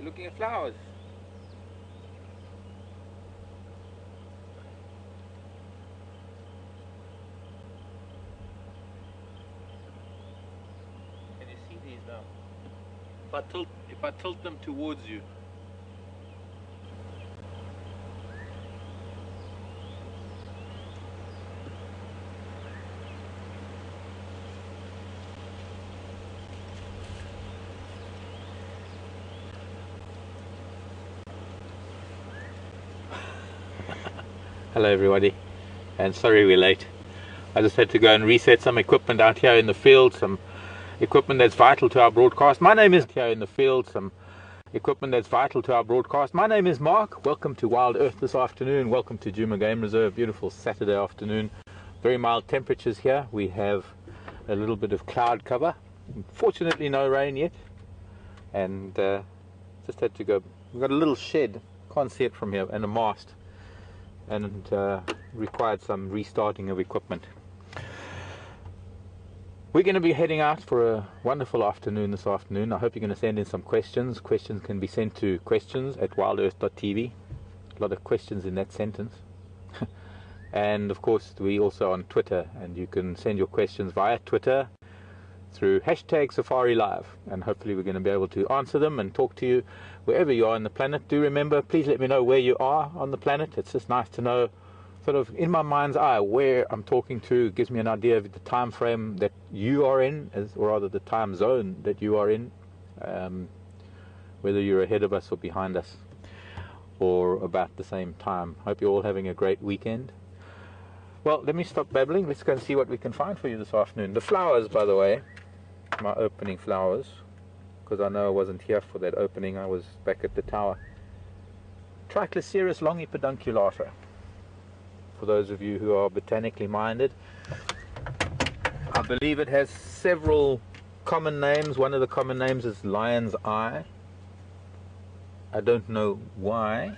looking at flowers. Can you see these now? If I tilt them towards you. Hello everybody, and sorry we're late. I just had to go and reset some equipment out here in the field, some equipment that's vital to our broadcast. My name is here in the field, some equipment that's vital to our broadcast. My name is Mark. Welcome to Wild Earth this afternoon. Welcome to Djuma Game Reserve. Beautiful Saturday afternoon. Very mild temperatures here. We have a little bit of cloud cover. Fortunately no rain yet. And just had to go. We've got a little shed, can't see it from here, and a mast. And required some restarting of equipment. We're going to be heading out for a wonderful afternoon this afternoon. I hope you're going to send in some questions. Questions can be sent to questions@WildEarthTV. A lot of questions in that sentence. And of course we also on Twitter, and you can send your questions via Twitter through #SafariLive, and hopefully we're going to be able to answer them and talk to you wherever you are on the planet. Do remember, please let me know where you are on the planet. It's just nice to know, sort of in my mind's eye, where I'm talking to. It gives me an idea of the time frame that you are in, or rather the time zone that you are in, whether you're ahead of us or behind us, or about the same time. Hope you're all having a great weekend. Well, let me stop babbling. Let's go and see what we can find for you this afternoon. The flowers, by the way, my opening flowers, because I know I wasn't here for that opening. I was back at the tower. Tricloceros longipedunculata, for those of you who are botanically minded. I believe it has several common names. One of the common names is lion's eye. I don't know why.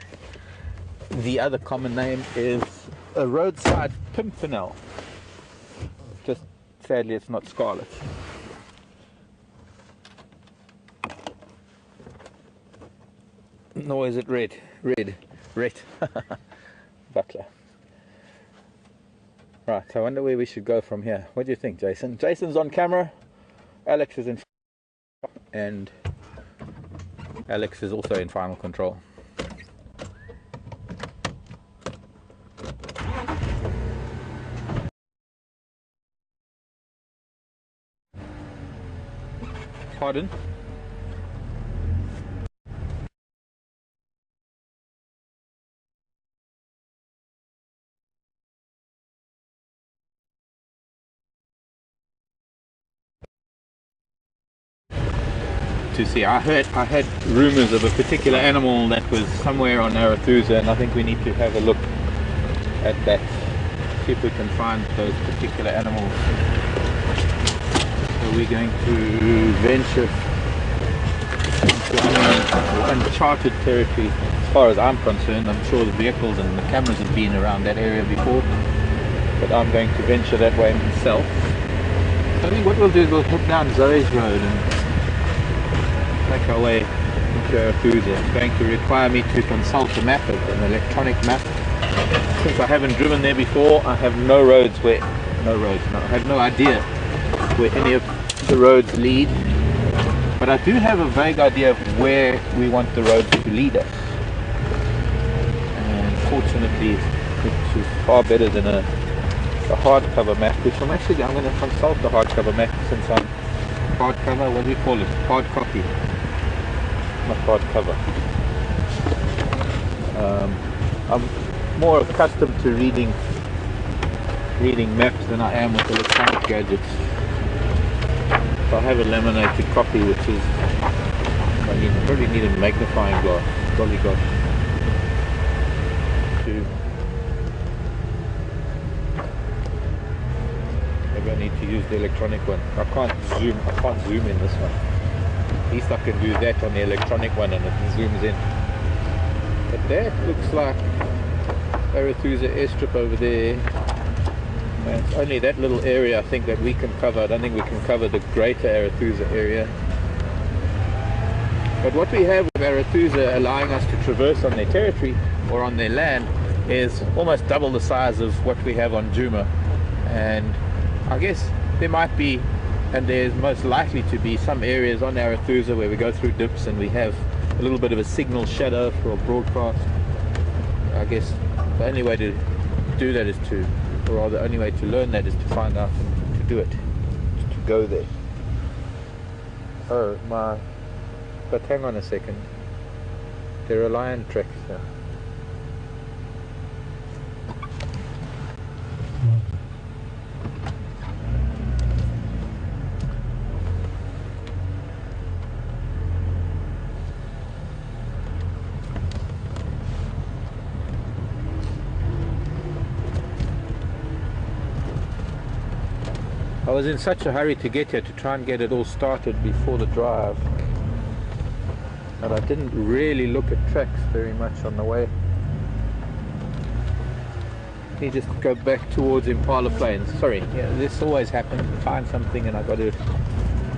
The other common name is a roadside pimpernel. Just sadly it's not scarlet. Nor is it red. Butler. Right, I wonder where we should go from here. What do you think, Jason? Jason's on camera. Alex is in, and Alex is also in final control. Pardon? To see, I had rumors of a particular animal that was somewhere on Arathusa, and I think we need to have a look at that, see if we can find those particular animals. So we're going to venture into uncharted territory as far as I'm concerned. I'm sure the vehicles and the cameras have been around that area before, but I'm going to venture that way myself. So I think what we'll do is we'll head down Zoe's Road and make our way into Arathusa. It's going to require me to consult a map, an electronic map. Since I haven't driven there before, I have no I have no idea where any of the roads lead. But I do have a vague idea of where we want the roads to lead us. And fortunately, it is far better than a hardcover map, which I'm going to consult the hardcover map since I'm hardcover, what do you call it? Hard copy. Not hardcover. I'm more accustomed to reading maps than I am with electronic gadgets. So I have a laminated copy, which is, I probably need a magnifying glass. Golly gosh. Maybe I need to use the electronic one. I can't zoom in this one. At least I can do that on the electronic one and it zooms in. But that looks like Arathusa airstrip over there. And it's only that little area I think that we can cover. I don't think we can cover the greater Arathusa area. But what we have with Arathusa allowing us to traverse on their territory or on their land is almost double the size of what we have on Djuma. And I guess there might be, and there's most likely to be, some areas on Arathusa where we go through dips and we have a little bit of a signal shadow for a broadcast. I guess the only way to do that is to, or rather the only way to learn that is to find out and to do it, to go there. Oh my, but hang on a second, there are lion tracks here. I was in such a hurry to get here to try and get it all started before the drive, and I didn't really look at tracks very much on the way. Let me just go back towards Impala Plains. Sorry, yeah, this always happens. Find something and I got to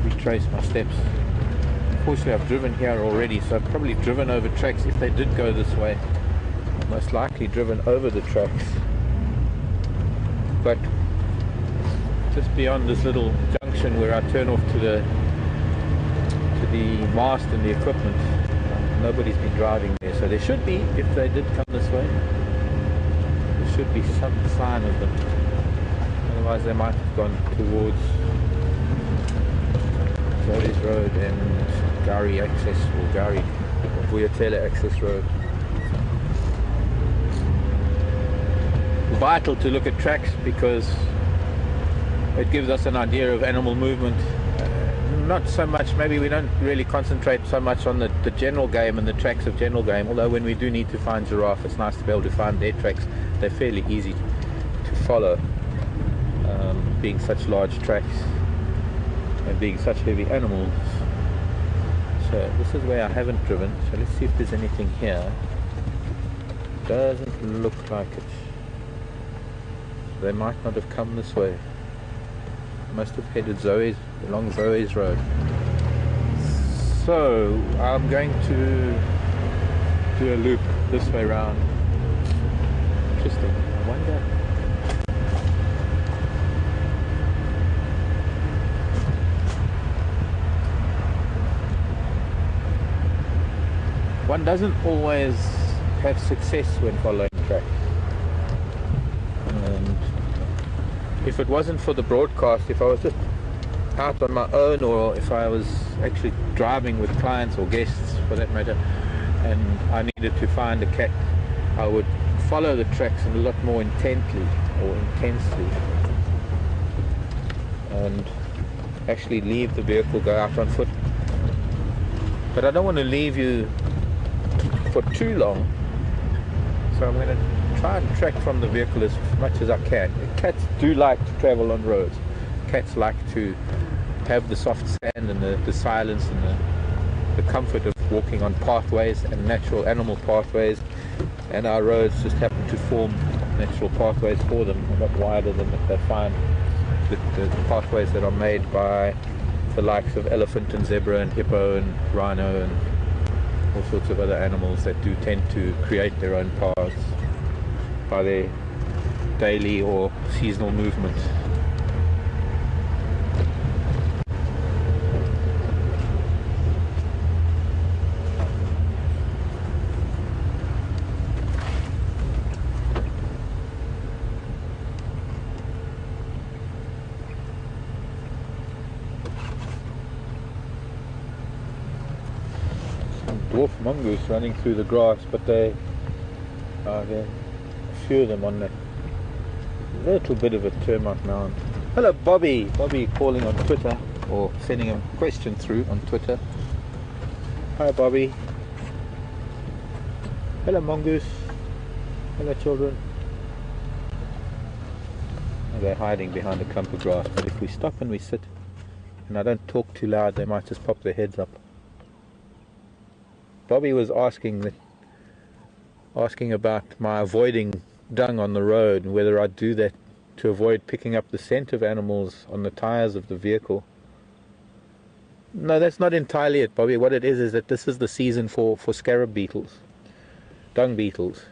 retrace my steps. Unfortunately, I've driven here already, so I've probably driven over tracks. If they did go this way, most likely driven over the tracks. But just beyond this little junction where I turn off to the mast and the equipment, nobody's been driving there, so there should be, if they did come this way, there should be some sign of them. Otherwise they might have gone towards Zoe's Road and Gari access, or Gari or Vuyatela access road. Vital to look at tracks because it gives us an idea of animal movement. Not so much, maybe we don't really concentrate so much on the general game and the tracks of general game, although when we do need to find giraffe, it's nice to be able to find their tracks. They're fairly easy to follow, being such large tracks and being such heavy animals. So this is where I haven't driven, so let's see if there's anything here. Doesn't look like it. They might not have come this way. Must have headed along Zoe's Road. So I'm going to do a loop this way round. Interesting. I wonder. One doesn't always have success when following tracks. If it wasn't for the broadcast, if I was just out on my own, or if I was actually driving with clients or guests for that matter, and I needed to find a cat, I would follow the tracks a lot more intently or intensely and actually leave the vehicle, go out on foot. But I don't want to leave you for too long, so I'm going to try and track from the vehicle as much as I can. Cats do like to travel on roads. Cats like to have the soft sand and the silence and the comfort of walking on pathways and natural animal pathways, and our roads just happen to form natural pathways for them, a lot wider than they find the pathways that are made by the likes of elephant and zebra and hippo and rhino and all sorts of other animals that do tend to create their own paths by their daily or seasonal movements. Some dwarf mongoose running through the grass, but they are there. Few of them on that little bit of a termite mound. Hello Bobby. Bobby calling on Twitter, or sending a question through on Twitter. Hi Bobby. Hello mongoose. Hello children. They're hiding behind a clump of grass, but if we stop and we sit and I don't talk too loud, they might just pop their heads up. Bobby was asking about my avoiding dung on the road and whether I do that to avoid picking up the scent of animals on the tires of the vehicle. No, that's not entirely it, Bobby. What it is that this is the season for scarab beetles, dung beetles,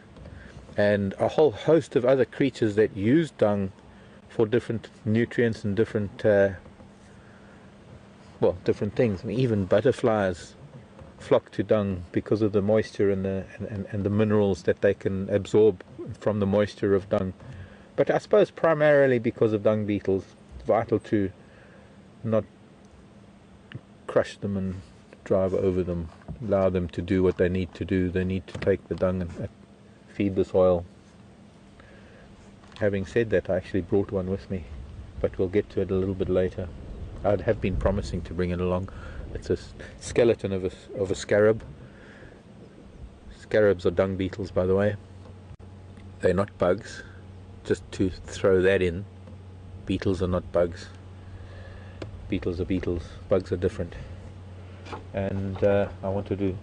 and a whole host of other creatures that use dung for different nutrients and different, well, different things. I mean, even butterflies flock to dung because of the moisture and the minerals that they can absorb from the moisture of dung. But I suppose primarily because of dung beetles. It's vital to not crush them and drive over them, allow them to do what they need to do. They need to take the dung and feed the soil. Having said that, I actually brought one with me, but we'll get to it a little bit later. I have been promising to bring it along. It's a skeleton of a scarab. Scarabs are dung beetles, by the way. They're not bugs. Just to throw that in, beetles are not bugs. Beetles are beetles. Bugs are different. And I wanted to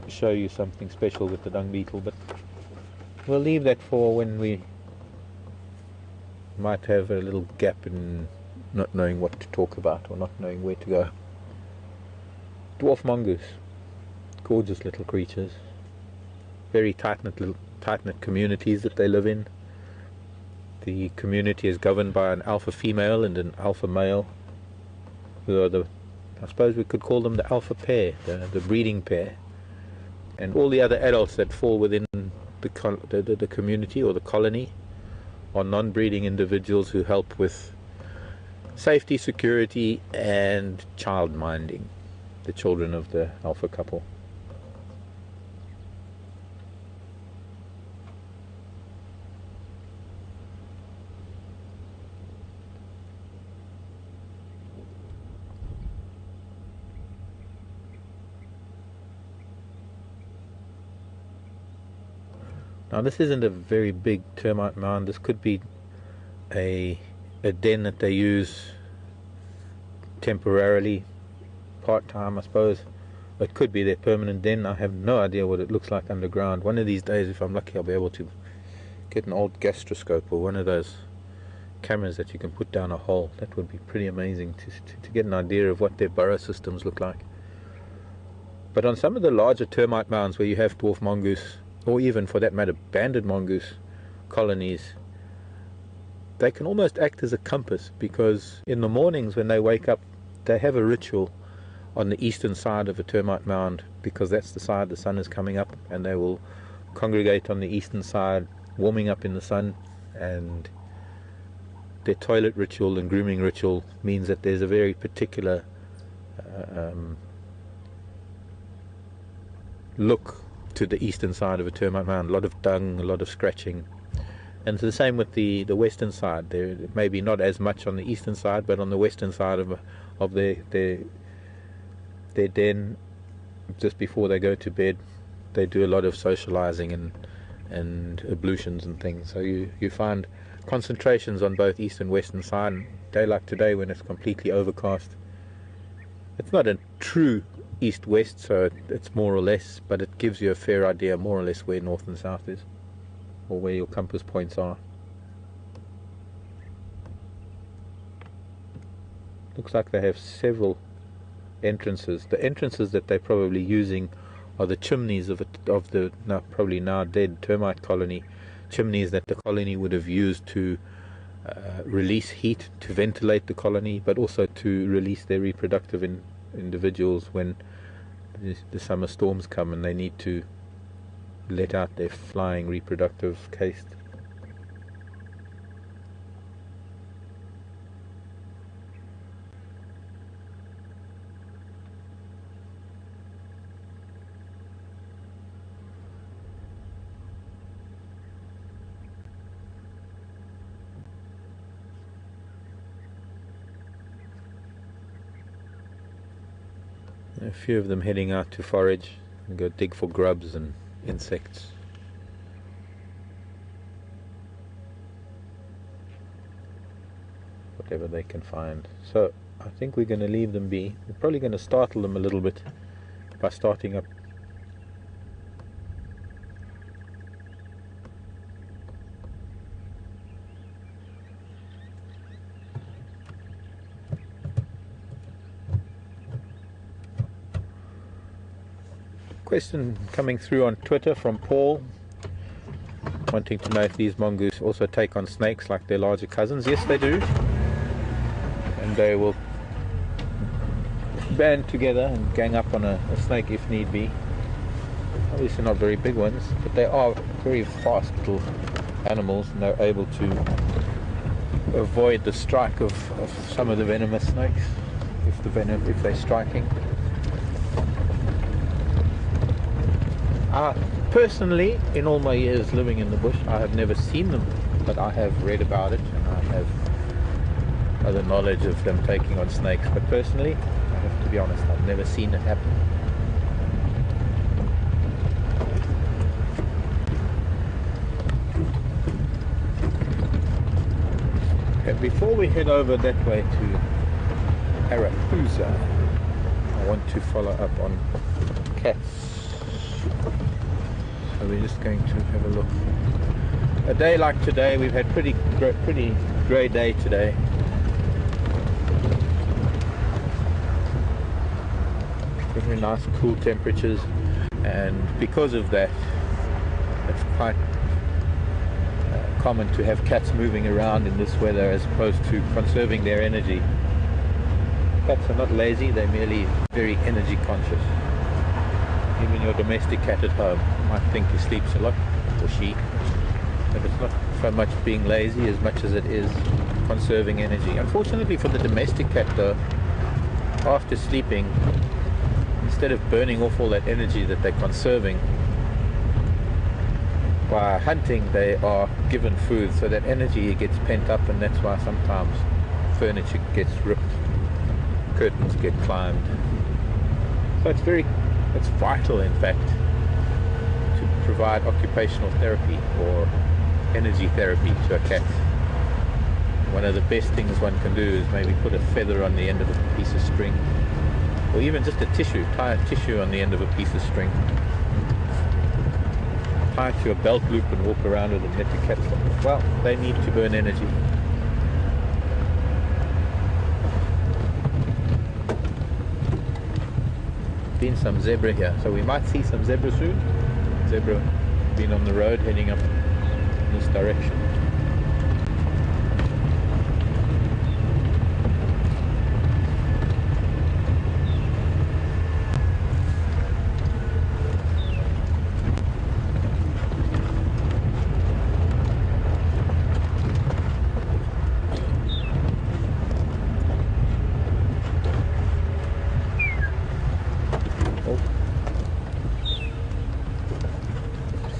show you something special with the dung beetle, but we'll leave that for when we might have a little gap in not knowing what to talk about or not knowing where to go. Dwarf mongoose, gorgeous little creatures, very tight-knit communities that they live in. The community is governed by an alpha female and an alpha male, who are I suppose we could call them the alpha pair, the breeding pair, and all the other adults that fall within the community or the colony are non-breeding individuals who help with safety, security, and child minding, the children of the alpha couple. Now this isn't a very big termite mound. This could be a den that they use temporarily, part-time I suppose. It could be their permanent den. I have no idea what it looks like underground. One of these days, if I'm lucky, I'll be able to get an old gastroscope or one of those cameras that you can put down a hole. That would be pretty amazing to get an idea of what their burrow systems look like. But on some of the larger termite mounds where you have dwarf mongoose, or even for that matter banded mongoose colonies, they can almost act as a compass, because in the mornings when they wake up, they have a ritual on the eastern side of a termite mound, because that's the side the sun is coming up, and they will congregate on the eastern side, warming up in the sun. And their toilet ritual and grooming ritual means that there's a very particular look to the eastern side of a termite mound. A lot of dung, a lot of scratching. And it's the same with the western side. There maybe not as much on the eastern side, but on the western side of their den, just before they go to bed, they do a lot of socializing and ablutions and things. So you find concentrations on both east and western side. And day like today, when it's completely overcast, it's not a true east-west, so it's more or less, but it gives you a fair idea more or less where north and south is, or where your compass points are. Looks like they have several entrances. The entrances that they're probably using are the chimneys of the probably now dead termite colony, chimneys that the colony would have used to release heat, to ventilate the colony, but also to release their reproductive individuals when the summer storms come and they need to let out their flying reproductive caste. A few of them heading out to forage and go dig for grubs and insects. Whatever they can find. So I think we're going to leave them be. We're probably going to startle them a little bit by starting up. Question coming through on Twitter from Paul, wanting to know if these mongoose also take on snakes like their larger cousins. Yes, they do. And they will band together and gang up on a snake if need be. Obviously not very big ones, but they are very fast little animals, and they're able to avoid the strike of some of the venomous snakes if they're striking. Personally, in all my years living in the bush, I have never seen them, but I have read about it, and I have other knowledge of them taking on snakes. But personally, I have to be honest, I've never seen it happen. Okay, before we head over that way to Arathusa, I want to follow up on cats. So we're just going to have a look. A day like today, we've had pretty grey day today. Very nice cool temperatures, and because of that, it's quite common to have cats moving around in this weather as opposed to conserving their energy. Cats are not lazy, they're merely very energy conscious. Even your domestic cat at home might think he sleeps a lot, or she, but it's not so much being lazy as much as it is conserving energy. Unfortunately for the domestic cat though, after sleeping, instead of burning off all that energy that they're conserving by hunting, they are given food, so that energy gets pent up, and that's why sometimes furniture gets ripped, curtains get climbed. So it's vital, in fact, to provide occupational therapy or energy therapy to a cat. One of the best things one can do is maybe put a feather on the end of a piece of string, or even just a tissue, tie a tissue on the end of a piece of string, tie it to a belt loop and walk around with it, let the cat stop. Well, they need to burn energy. Been some zebra here, so we might see some zebra soon. Zebra been on the road heading up in this direction.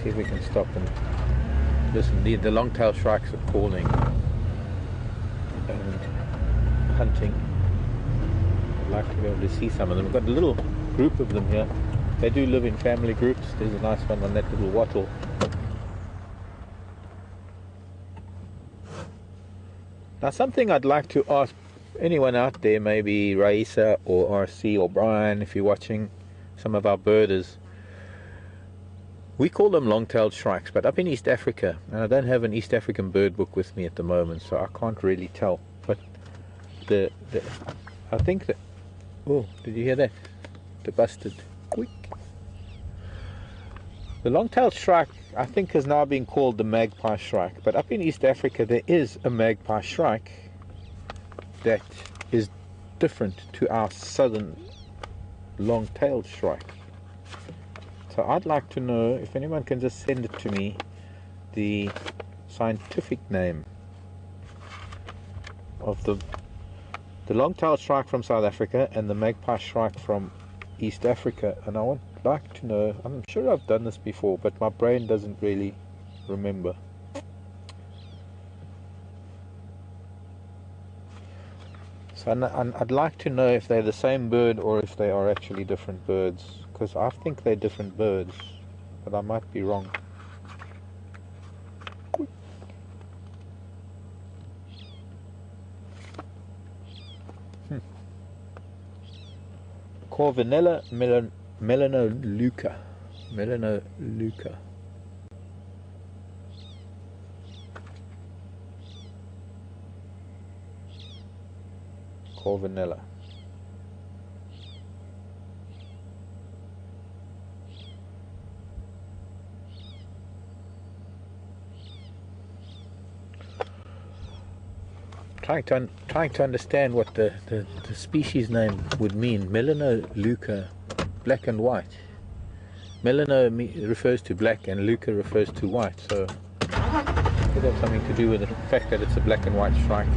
See if we can stop and listen. The long-tailed shrikes are calling and hunting. I'd like to be able to see some of them. We've got a little group of them here. They do live in family groups. There's a nice one on that little wattle. Now, something I'd like to ask anyone out there, maybe Raisa or RC or Brian, if you're watching, some of our birders. We call them long-tailed shrikes, but up in East Africa, and I don't have an East African bird book with me at the moment, so I can't really tell. But I think that, oh, did you hear that? The busted quick. The long-tailed shrike, I think, has now been called the magpie shrike. But up in East Africa, there is a magpie shrike that is different to our southern long-tailed shrike. So I'd like to know if anyone can just send it to me, the scientific name of the long-tailed shrike from South Africa and the magpie shrike from East Africa. And I would like to know, I'm sure I've done this before, but my brain doesn't really remember. So I'd like to know if they're the same bird or if they are actually different birds, because I think they're different birds, but I might be wrong. Corvinella melanoluca. Corvinella. trying to understand what the species name would mean. Melanoluca, black and white. Melano refers to black and Luca refers to white, so it could have something to do with the fact that it's a black and white strike.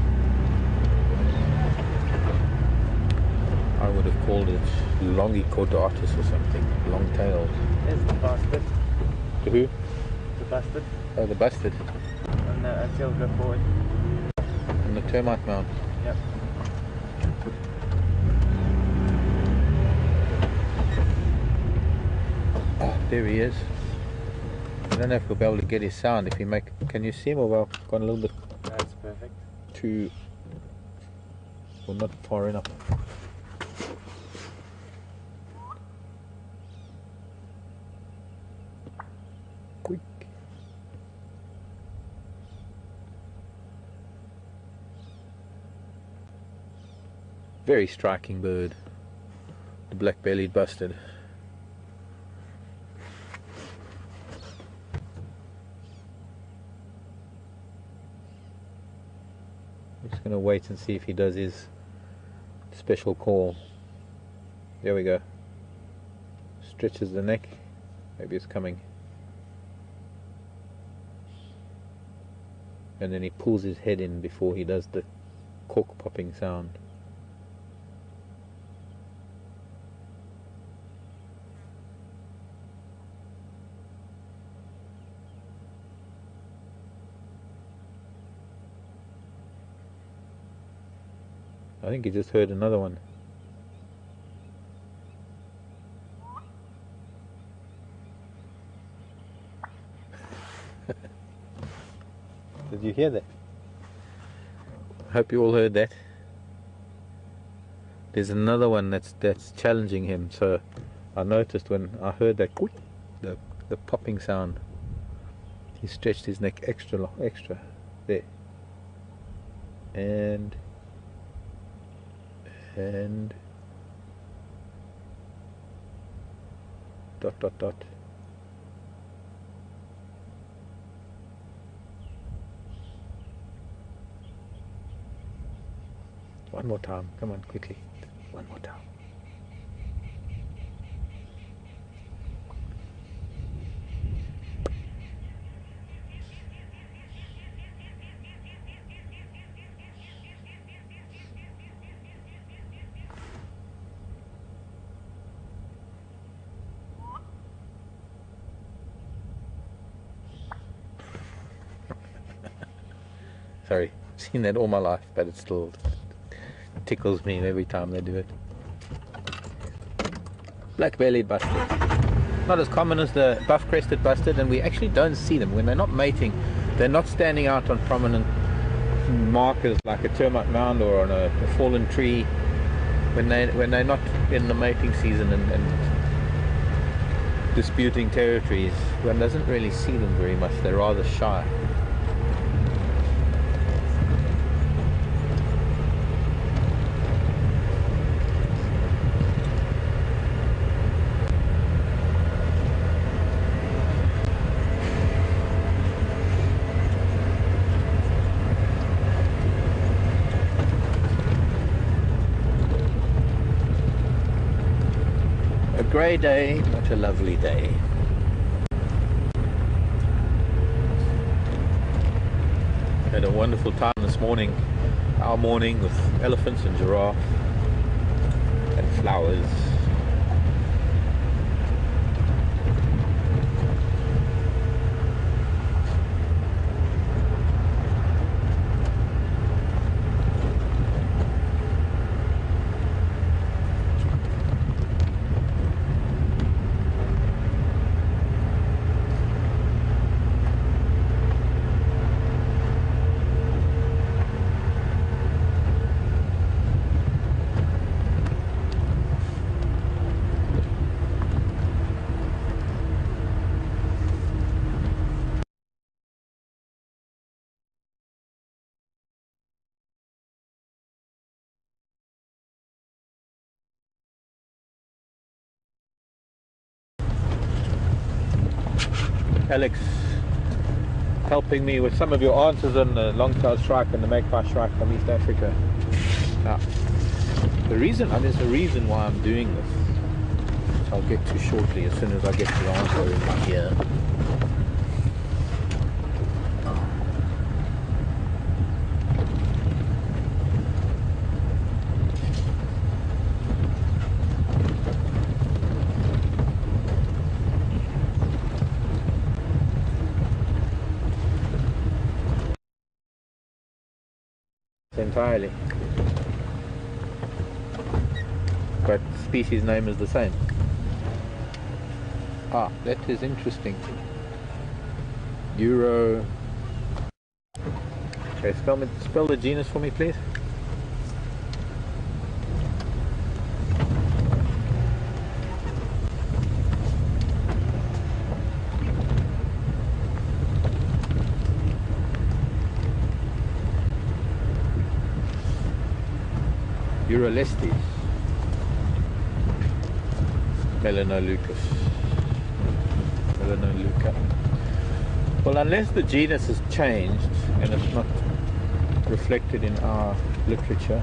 I would have called it Longicordatus or something, long-tailed. There's the bastard. The who? The bastard. Oh, the bastard. And the tail go forward. And the termite mound. Yep. Oh, there he is. I don't know if we'll be able to get his sound if we make... Can you see him, or well, gone a little bit That's perfect. too... Well, not far enough. Quick. Very striking bird. The black-bellied bustard. I'm just going to wait and see if he does his special call. There we go. Stretches the neck. Maybe it's coming. And then he pulls his head in before he does the cork popping sound. I think he just heard another one. Did you hear that? I hope you all heard that. There's another one that's challenging him. So I noticed when I heard that the popping sound, he stretched his neck extra there, and dot dot dot. One more time, come on, quickly. One more time. Sorry, I've seen that all my life, but it still tickles me every time they do it. Black-bellied bustard. Not as common as the buff-crested bustard, and we actually don't see them. When they're not mating, they're not standing out on prominent markers like a termite mound or on a fallen tree. When they're not in the mating season and disputing territories, one doesn't really see them very much. They're rather shy. Grey day, what a lovely day. Had a wonderful time this morning, our morning, with elephants and giraffe and flowers. Alex helping me with some of your answers on the long-tailed shrike and the magpie shrike from East Africa. Now, there's a reason why I'm doing this, which I'll get to shortly as soon as I get the answer in my ear. Entirely, but species name is the same. Ah, that is interesting. Euro. Okay, spell the genus for me, please. Urolestes, Melanoluca. Well, unless the genus has changed and it's not reflected in our literature.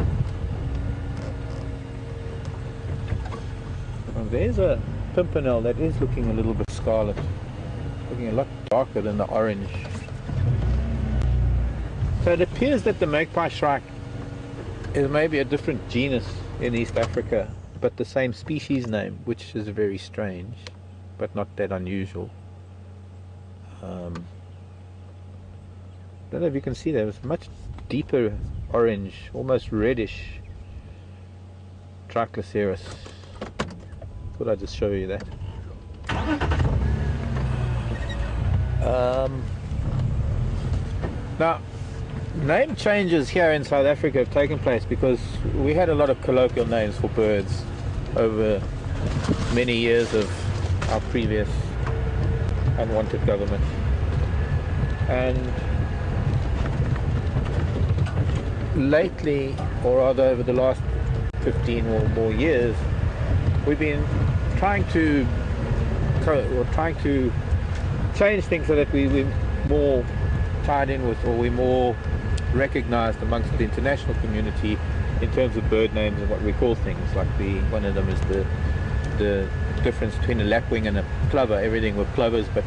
Well, there's a pimpernel that is looking a little bit scarlet, looking a lot darker than the orange. So it appears that the magpie shrike is maybe a different genus in East Africa, but the same species name, which is very strange, but not that unusual. Don't know if you can see there, it's much deeper orange, almost reddish Tricloceros. Thought I'd just show you that. Now, name changes here in South Africa have taken place because we had a lot of colloquial names for birds over many years of our previous unwanted government. And lately, or rather over the last 15 or more years, we've been trying to change things so that we're more tied in with, or we're more recognized amongst the international community in terms of bird names and what we call things. Like one of them is the difference between a lapwing and a plover. Everything with plovers, but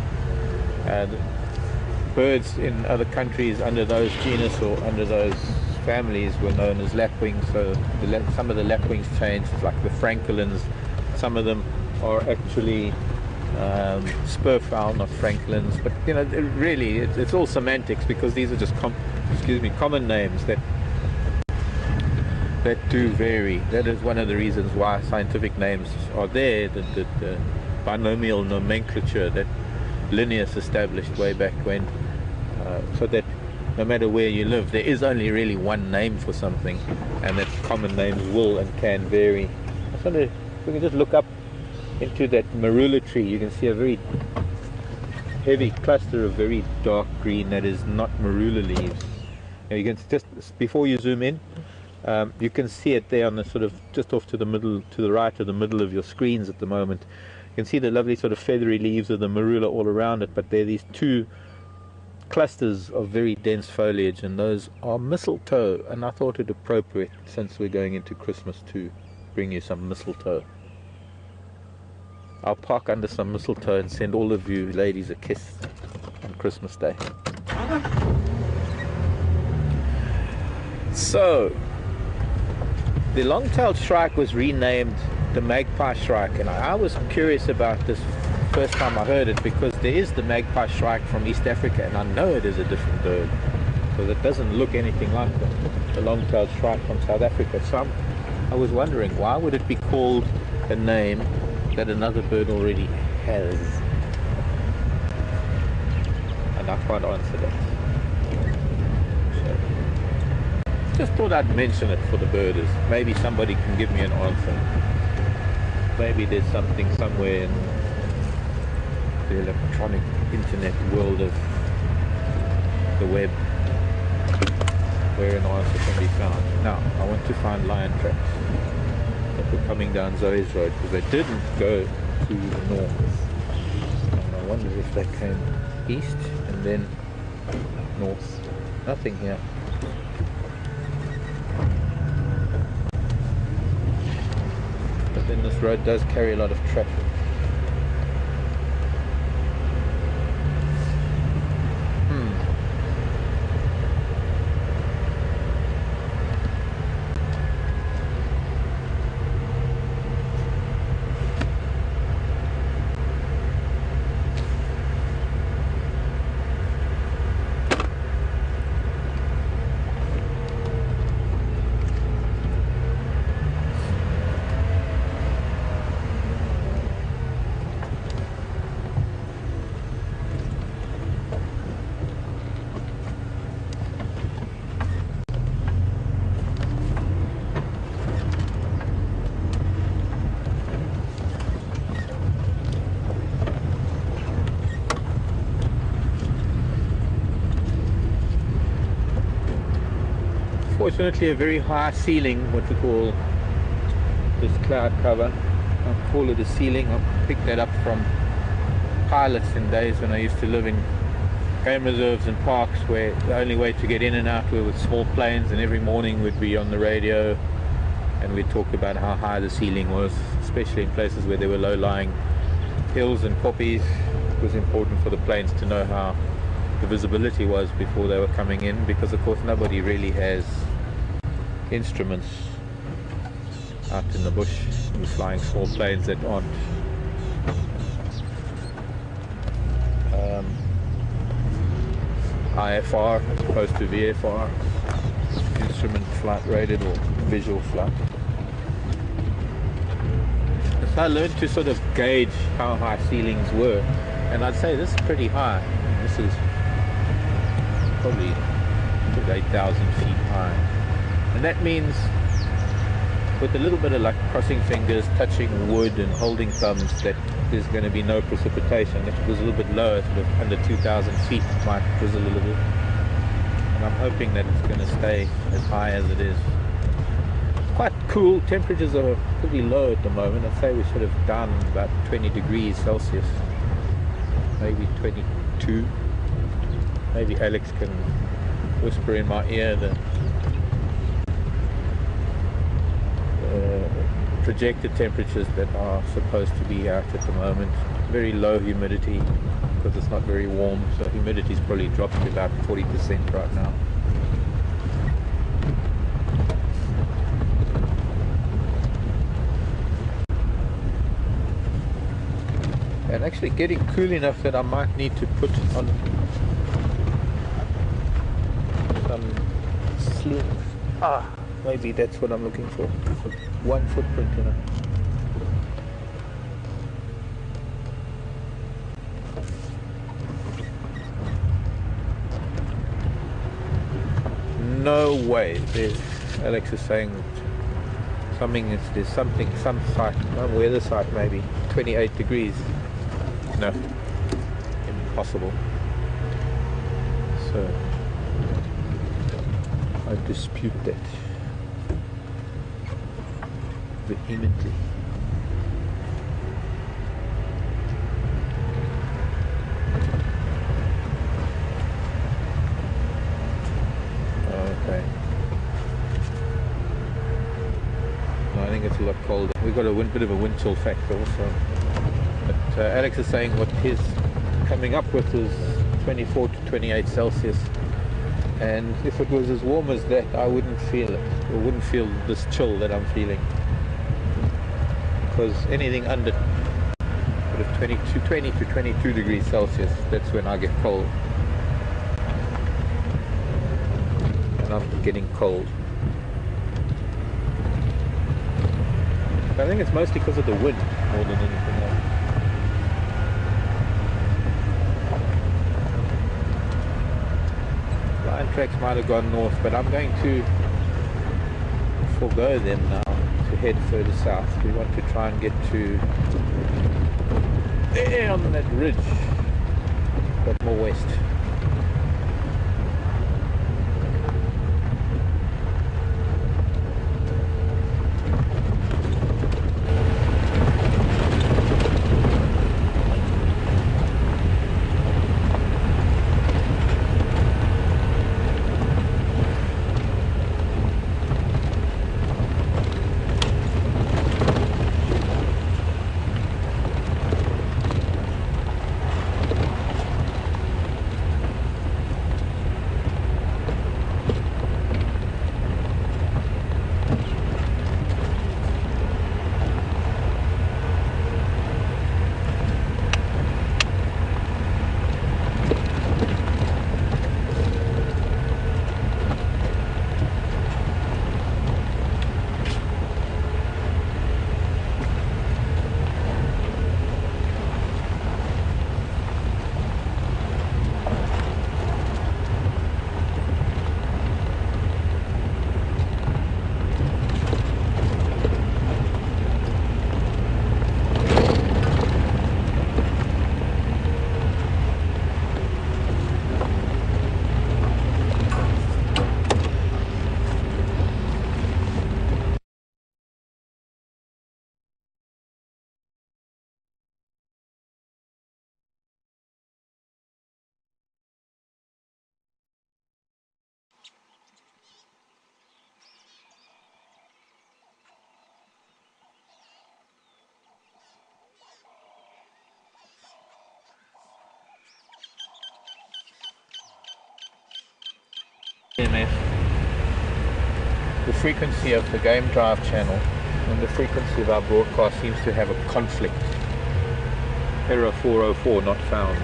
birds in other countries under those genus or under those families were known as lapwings. So some of the lapwings changed, like the francolins. Some of them are actually spurfowl, not francolins. But you know, really, it's all semantics, because these are just common names that do vary. That is one of the reasons why scientific names are there. The binomial nomenclature that Linnaeus established way back when, so that no matter where you live, there is only really one name for something, and that common names will and can vary. I wonder if we can just look up into that marula tree. You can see a very heavy cluster of very dark green that is not marula leaves. Now you can just, before you zoom in, you can see it there on the sort of just off to the middle, to the right of the middle of your screens at the moment. You can see the lovely sort of feathery leaves of the marula all around it, but there are these two clusters of very dense foliage, and those are mistletoe. And I thought it appropriate, since we're going into Christmas, to bring you some mistletoe. I'll park under some mistletoe and send all of you ladies a kiss on Christmas Day. So, the long-tailed shrike was renamed the magpie shrike, and I was curious about this first time I heard it, because there is the magpie shrike from East Africa, and I know it is a different bird, because it doesn't look anything like the long-tailed shrike from South Africa. So I was wondering, why would it be called a name that another bird already has? And I can't answer that. So, just thought I'd mention it for the birders. Maybe somebody can give me an answer. Maybe there's something somewhere in the electronic internet world of the web where an answer can be found. Now, I want to find lion tracks that were coming down Zoe's Road, because they didn't go to the north. And I wonder if they came east and then north. Nothing here. But then this road does carry a lot of traffic. Fortunately, a very high ceiling, what we call this cloud cover. I'll call it a ceiling. I picked that up from pilots in days when I used to live in game reserves and parks, where the only way to get in and out were with small planes, and every morning we'd be on the radio and we'd talk about how high the ceiling was, especially in places where there were low-lying hills and poppies. It was important for the planes to know how the visibility was before they were coming in, because of course nobody really has instruments out in the bush and flying small planes that aren't IFR as opposed to VFR, instrument flight rated or visual flight. So I learned to sort of gauge how high ceilings were, and I'd say this is pretty high. This is probably 8,000 feet high. And that means with a little bit of luck, crossing fingers, touching wood and holding thumbs, that there's going to be no precipitation. If it was a little bit lower, sort of under 2,000 feet, it might drizzle a little bit. And I'm hoping that it's going to stay as high as it is. It's quite cool. Temperatures are pretty low at the moment. I'd say we should have down about 20 degrees Celsius. Maybe 22. Maybe Alex can whisper in my ear the projected temperatures that are supposed to be out at the moment. Very low humidity because it's not very warm, so humidity's probably dropped to about 40% right now. And actually getting cool enough that I might need to put on some slings. Maybe that's what I'm looking for. One footprint in it. No way. Alex is saying there's some site, weather site maybe, 28 degrees. No, impossible. So I dispute that vehemently. Okay. No, I think it's a lot colder. We've got a bit of a wind chill factor also. But Alex is saying what he's coming up with is 24 to 28 Celsius. And if it was as warm as that, I wouldn't feel it. I wouldn't feel this chill that I'm feeling. Because anything under sort of 20 to 22 degrees Celsius, that's when I get cold. And I'm getting cold. But I think it's mostly because of the wind more than anything else. Line tracks might have gone north, but I'm going to forego them now to head further south. We want to try and get to there on that ridge, but more west. frequency of the game drive channel and the frequency of our broadcast seems to have a conflict. Error 404 not found.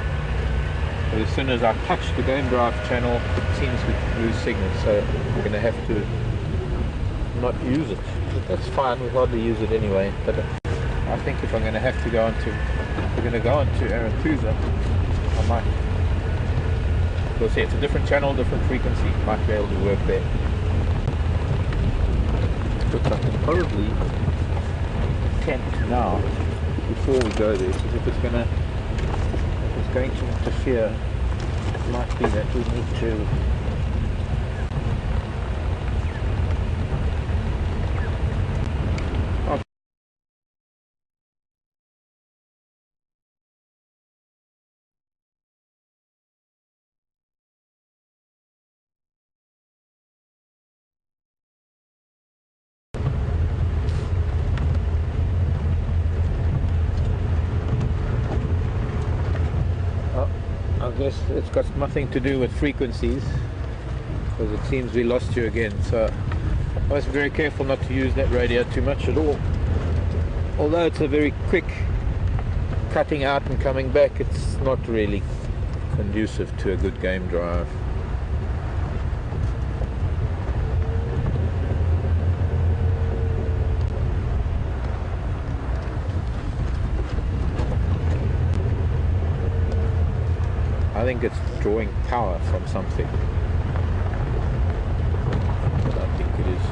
But as soon as I touch the game drive channel, it seems we lose signal, so we're going to have to not use it. But that's fine, we hardly use it anyway. But I think if I'm going to have to go onto, we're going to go onto Arathusa, I might. We'll see, it's a different channel, different frequency. Might be able to work there. But I can probably attempt now before we go there, because if it's going to interfere, it might be that we need to I guess it's got nothing to do with frequencies, because it seems we lost you again, so I was very careful not to use that radio too much at all. Although it's a very quick cutting out and coming back, it's not really conducive to a good game drive. I think it's drawing power from something. But I think it is.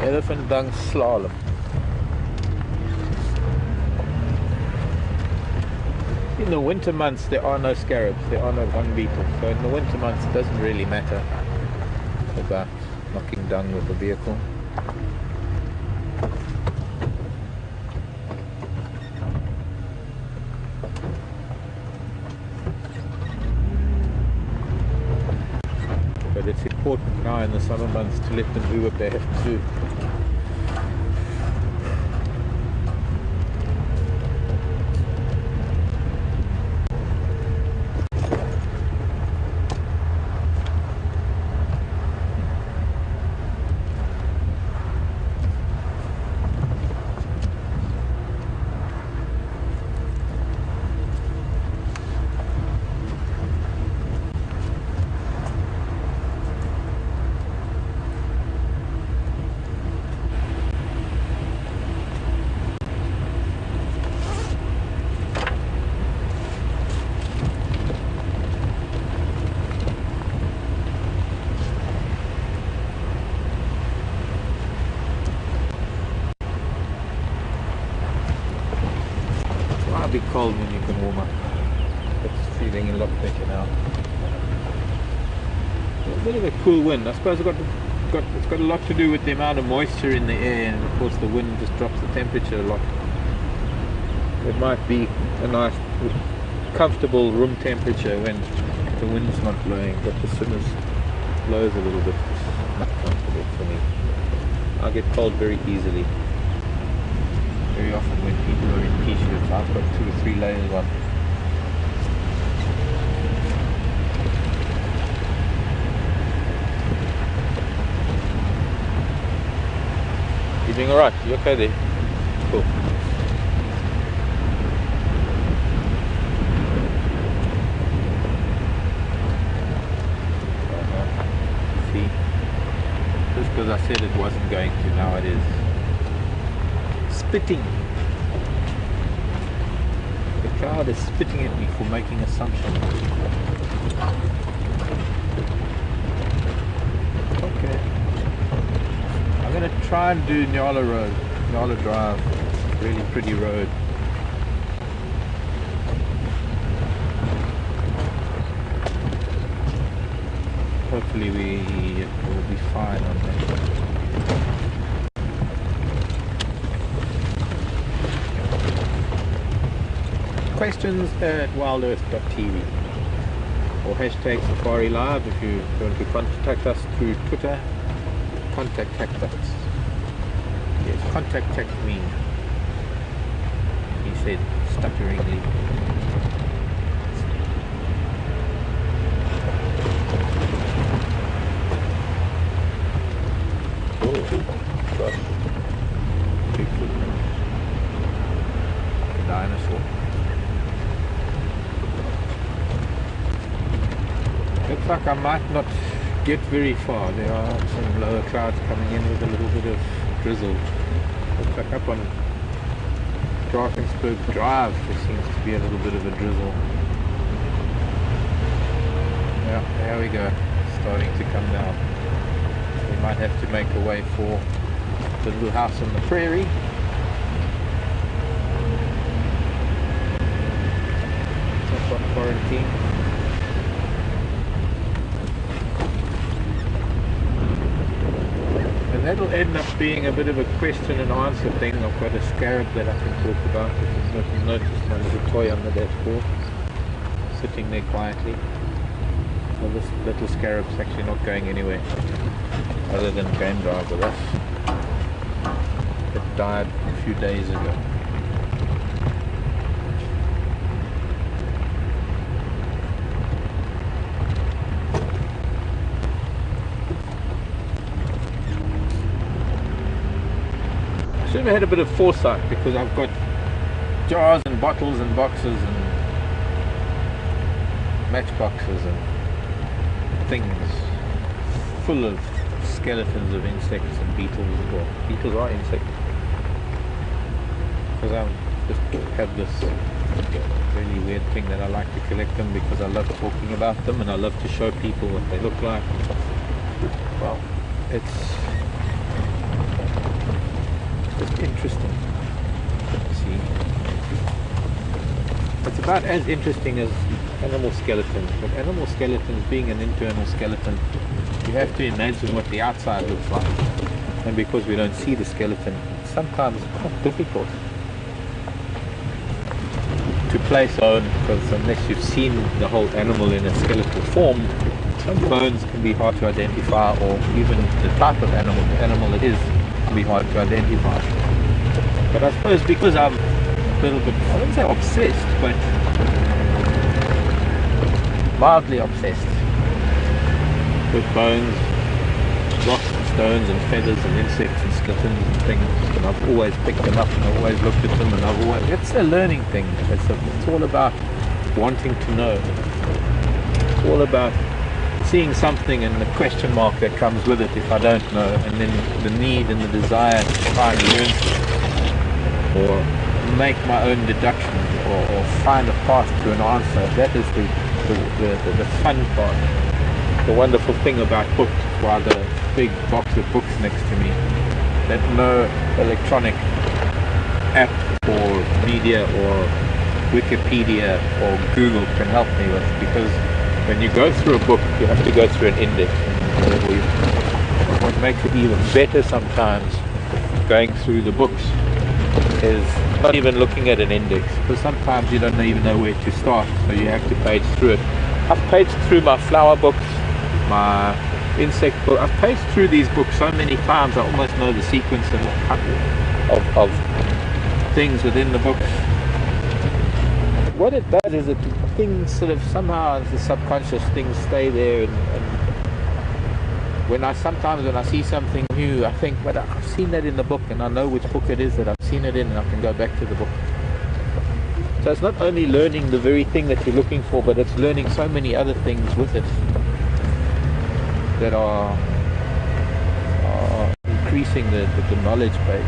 Elephant dung slalom. In the winter months there are no scarabs, there are no dung beetles, so in the winter months it doesn't really matter about knocking dung with the vehicle. But it's important now in the summer months to let them do what they have to do. Be cold when you can warm up. It's feeling a lot better now. A bit of a cool wind. I suppose it's got a lot to do with the amount of moisture in the air, and of course the wind just drops the temperature a lot. It might be a nice, comfortable room temperature when the wind's not blowing, but as soon as it blows a little bit, it's not comfortable for me. I get cold very easily. Very often when people are in t-shirts, I've got 2 or 3 layers on. You doing alright? You okay there? Cool. See? Just because I said it wasn't going to, now it is. Spitting. The cloud is spitting at me for making assumptions. Okay. I'm going to try and do Nyala Road, Nyala Drive. Really pretty road. Hopefully we will be fine on that. Questions at WildEarthTV or hashtag Safari Live. If you want to contact us through Twitter, contact us. Yes, contact me, he said stutteringly. Oh, gosh. Big footprint. A dinosaur. Looks like I might not get very far. There are some lower clouds coming in with a little bit of drizzle. Looks like up on Drakensberg Drive there seems to be a little bit of a drizzle. Yeah, there we go. It's starting to come down. We might have to make a way for the little house on the prairie. It's on quarantine. And that'll end up being a bit of a question and answer thing. I've got a scarab that I can talk about. If you've noticed my little toy on the dashboard, sitting there quietly. Well, this little scarab's actually not going anywhere other than game drive with us. It died a few days ago. I should have had a bit of foresight, because I've got jars and bottles and boxes and matchboxes and things full of skeletons of insects and beetles. Well, beetles are insects. Because I just have this really weird thing that I like to collect them, because I love talking about them and I love to show people what they look like. Well, it's just interesting. See, it's about as interesting as animal skeletons, but animal skeletons being an internal skeleton, you have to imagine what the outside looks like, and because we don't see the skeleton, it's sometimes quite difficult to place bone, because unless you've seen the whole animal in a skeletal form, some bones can be hard to identify, or even the type of animal it is can be hard to identify. But I suppose because I'm a little bit, I wouldn't say obsessed, but mildly obsessed with bones, rocks and stones and feathers and insects and skeletons and things, and I've always picked them up and I've always looked at them, and I've always, it's a learning thing. It's all about wanting to know. It's all about seeing something and the question mark that comes with it if I don't know, and then the need and the desire to try and learn or make my own deductions, or find a path to an answer. That is the fun part. The wonderful thing about books, while the big box of books next to me, that no electronic app or media or Wikipedia or Google can help me with, because when you go through a book, you have to go through an index. And what makes it even better sometimes going through the books is not even looking at an index, because sometimes you don't even know where to start, so you have to page through it. I've paged through my flower books, my insect book. I've paged through these books so many times I almost know the sequence of things within the books. What it does is things sort of somehow, the subconscious things stay there, and when I see something new, I think, but I've seen that in the book, and I know which book it is that I've seen it in, and I can go back to the book. So it's not only learning the very thing that you're looking for, but it's learning so many other things with it that are increasing the knowledge base.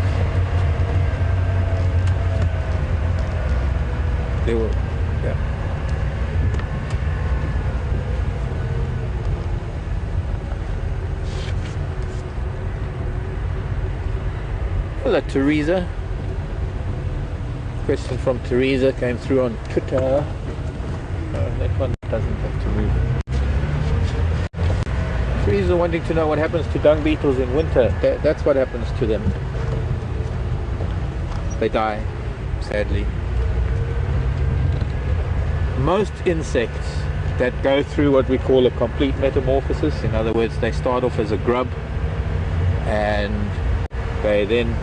They will, yeah. Hello, Teresa. Question from Teresa came through on Twitter. That one doesn't have to move. Teresa wanting to know what happens to dung beetles in winter. That's what happens to them. They die, sadly. Most insects that go through what we call a complete metamorphosis. In other words, they start off as a grub and they then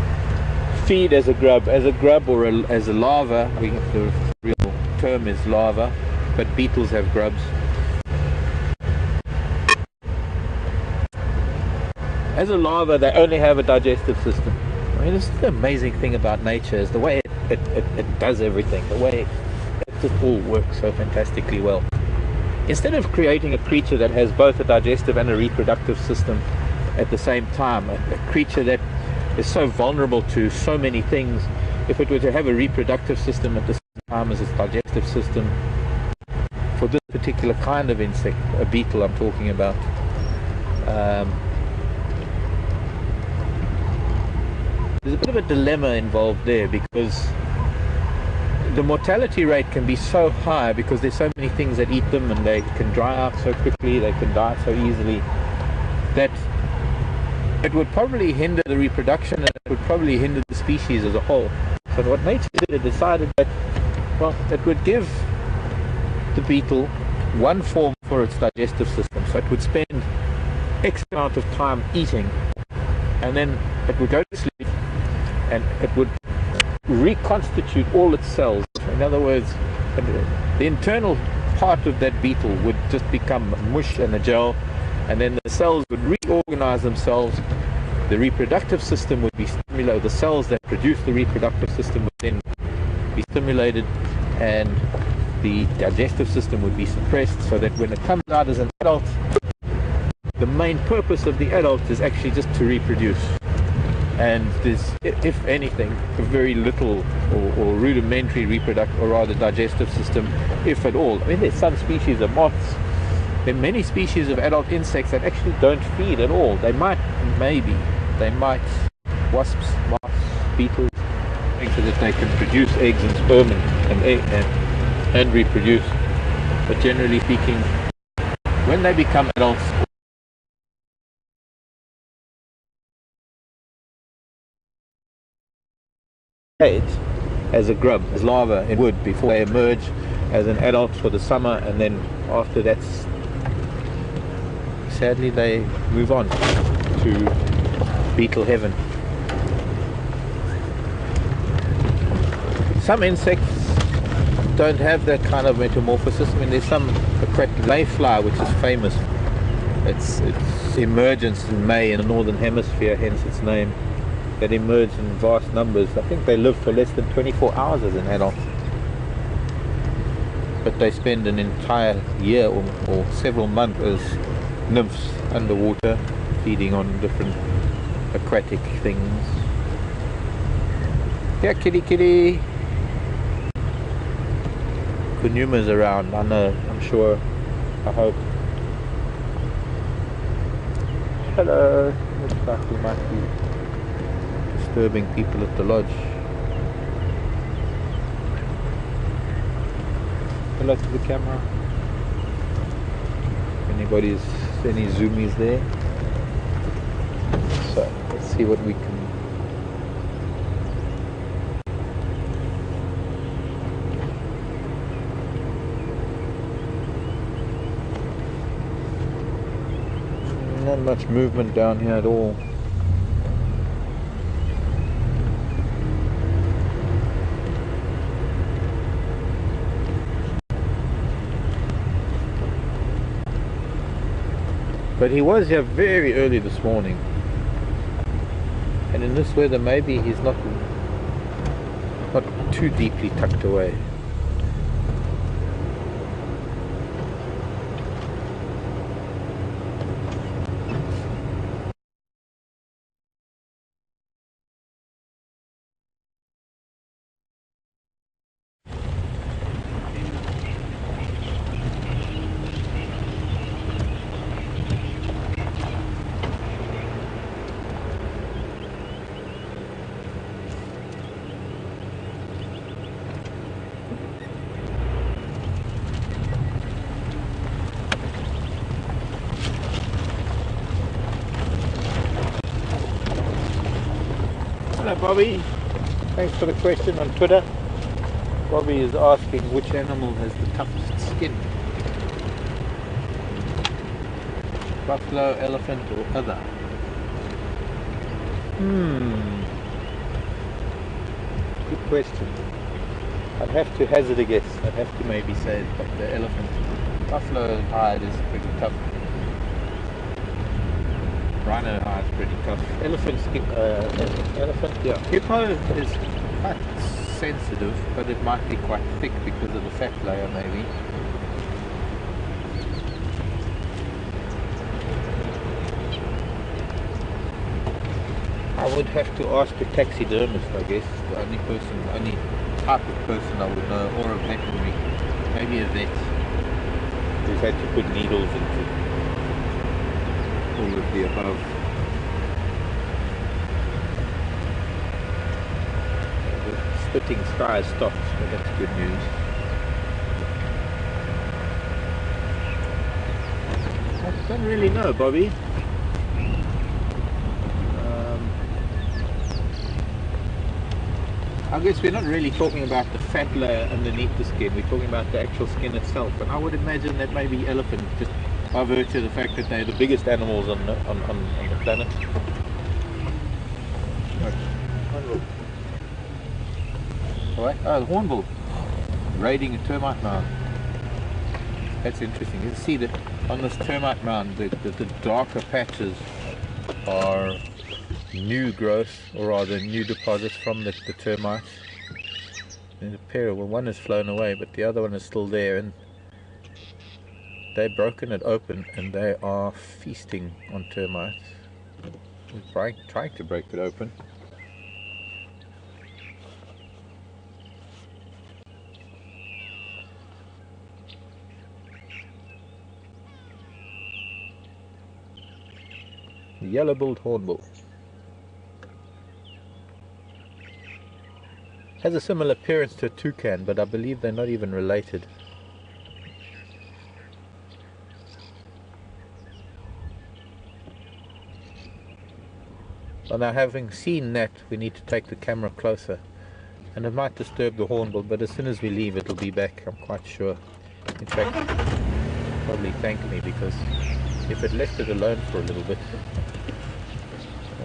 feed as a grub or as a larva. The real term is larva, but beetles have grubs. As a larva, they only have a digestive system. I mean, this is the amazing thing about nature, is the way it does everything, the way it just all works so fantastically well. Instead of creating a creature that has both a digestive and a reproductive system at the same time, a creature that is so vulnerable to so many things, if it were to have a reproductive system at the same time as its digestive system, for this particular kind of insect, a beetle I'm talking about, there's a bit of a dilemma involved there, because the mortality rate can be so high because there's so many things that eat them, and they can dry out so quickly, they can die so easily, that it would probably hinder the reproduction, and it would probably hinder the species as a whole. So what nature did, it decided that, well, it would give the beetle one form for its digestive system. So it would spend X amount of time eating, and then it would go to sleep, and it would reconstitute all its cells. In other words, the internal part of that beetle would just become mush and a gel, and then the cells would reorganize themselves. The reproductive system would be stimulated, the cells that produce the reproductive system would then be stimulated, and the digestive system would be suppressed, so that when it comes out as an adult, the main purpose of the adult is actually just to reproduce. And there's, if anything, a very little or rudimentary reproductive, or rather digestive system, if at all. I mean, there's some species of moths, there are many species of adult insects that actually don't feed at all. They might, wasps, moths, beetles, so that they can produce eggs and sperm and reproduce. But generally speaking, when they become adults, as a grub, as larva, it would, before they emerge as an adult for the summer, and then after that, sadly, they move on to beetle heaven. Some insects don't have that kind of metamorphosis. I mean, there's some aquatic mayfly, which is famous. Its emergence in May in the northern hemisphere, hence its name, that emerge in vast numbers. I think they live for less than 24 hours as an adult, but they spend an entire year or several months as nymphs underwater, feeding on different aquatic things. Yeah, kitty kitty. Kunuma's around, I know, I'm sure, I hope. Hello. Looks like we might be disturbing people at the lodge. Hello to the camera. If any zoomies there. So let's see what we can. Not much movement down here at all. But he was here very early this morning, and in this weather maybe he's not too deeply tucked away. Hello Bobby, thanks for the question on Twitter. Bobby is asking which animal has the toughest skin. Buffalo, elephant, or other? Good question. I'd have to hazard a guess. I'd have to maybe say the elephant. Buffalo hide is pretty tough. Rhino hide is pretty tough. Elephant, yeah. Hippo is quite sensitive, but it might be quite thick because of the fat layer, maybe. I would have to ask a taxidermist, I guess. The only type of person I would know, or a veterinary, maybe a vet who's had to put needles into all of the above. The spitting sky stopped, so that's good news. I don't really know, Bobby. I guess we're not really talking about the fat layer underneath the skin, we're talking about the actual skin itself. And I would imagine that maybe elephant, just by virtue of the fact that they're the biggest animals on the planet. Alright, oh, the hornbill raiding a termite mound. That's interesting. You see that on this termite mound, the darker patches are new growth, or rather new deposits from the termites. There's a pair, well, one has flown away, but the other one is still there, and they've broken it open and they are feasting on termites. They're trying to break it open. The yellow-billed hornbill has a similar appearance to a toucan, but I believe they're not even related. Well, now, having seen that, we need to take the camera closer, and it might disturb the hornbill, but as soon as we leave it'll be back, I'm quite sure. In fact, it'll probably thank me, because if it left it alone for a little bit,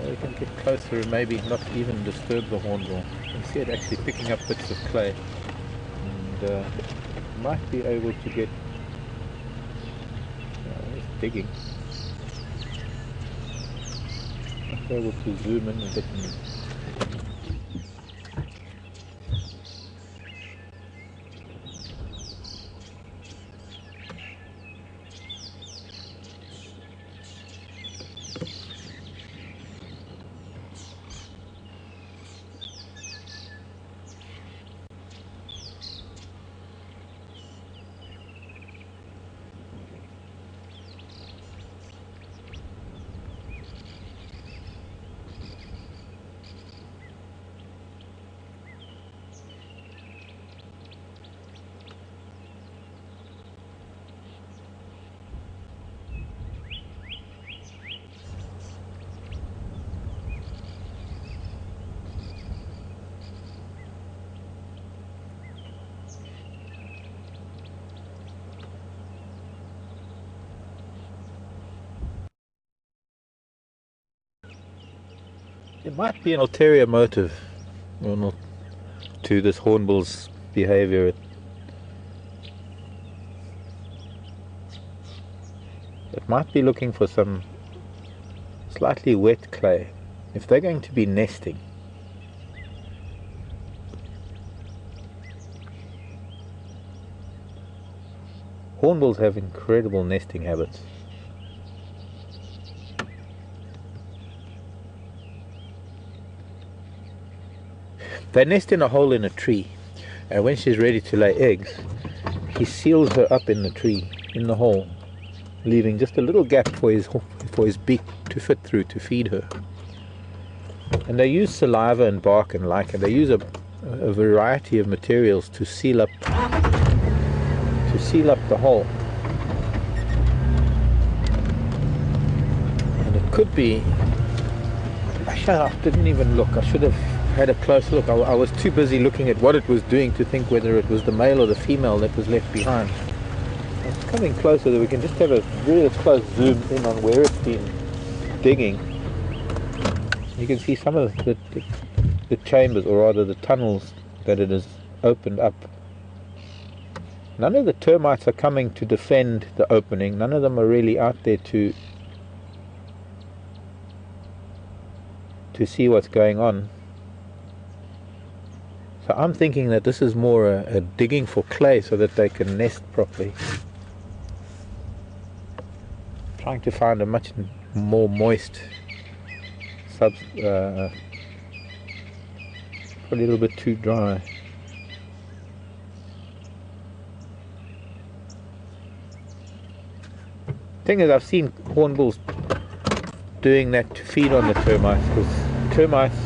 we can get closer and maybe not even disturb the hornbill. You can see it actually picking up bits of clay, and might be able to get it's digging. Might be able to zoom in a bit. There might be an ulterior motive to this hornbill's behavior. It might be looking for some slightly wet clay. If they're going to be nesting, hornbills have incredible nesting habits. They nest in a hole in a tree, and when she's ready to lay eggs, he seals her up in the tree, in the hole, leaving just a little gap for his beak to fit through to feed her. And they use saliva and bark and lichen. They use a variety of materials to seal up the hole. And it could be, I didn't even look. I should have had a close look. I was too busy looking at what it was doing to think whether it was the male or the female that was left behind. It's something closer that we can just have a real close zoom in on where it's been digging. You can see some of the chambers, or rather the tunnels that it has opened up. None of the termites are coming to defend the opening. None of them are really out there to see what's going on. So I'm thinking that this is more a digging for clay so that they can nest properly. Trying to find a much more moist probably a little bit too dry. Thing is, I've seen hornbills doing that to feed on the termites, because termites,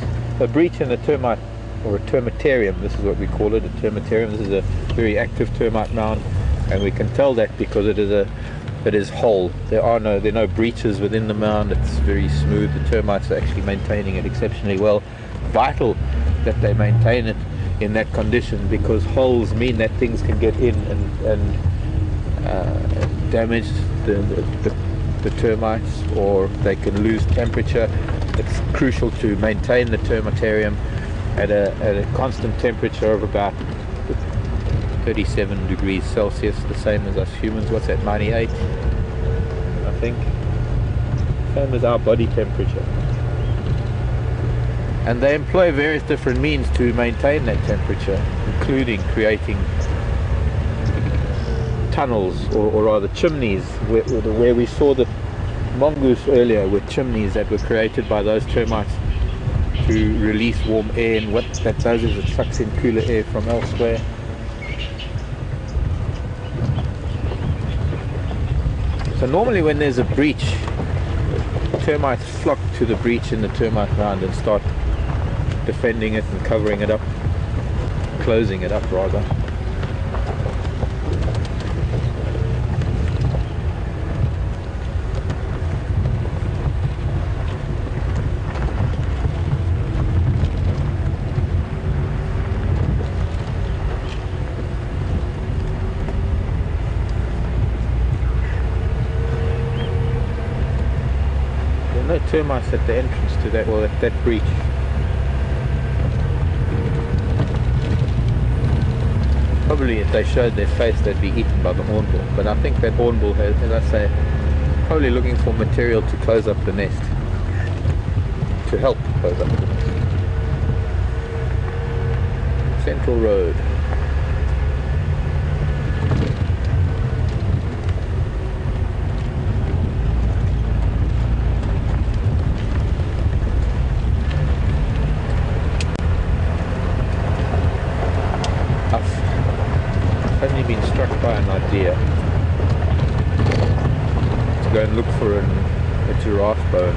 a breach in a termite, or a termitarium, this is what we call it, a termitarium. This is a very active termite mound, and we can tell that because it is whole. There are no breaches within the mound. It's very smooth. The termites are actually maintaining it exceptionally well. Vital that they maintain it in that condition, because holes mean that things can get in and damage the termites, or they can lose temperature. It's crucial to maintain the termitarium at a constant temperature of about 37 degrees Celsius, the same as us humans. What's that, 98, I think? Same as our body temperature. And they employ various different means to maintain that temperature, including creating tunnels, or rather chimneys, where we saw the mongoose earlier, with chimneys that were created by those termites to release warm air, and what that does is it sucks in cooler air from elsewhere. So normally when there's a breach, termites flock to the breach in the termite mound and start defending it and covering it up, closing it up rather. No termites at the entrance to that, or at that breach. Probably if they showed their face they'd be eaten by the hornbill, but I think that hornbill has, as I say, probably looking for material to close up the nest, to help close up the nest. Central Road. Been struck by an idea to go and look for a giraffe bone.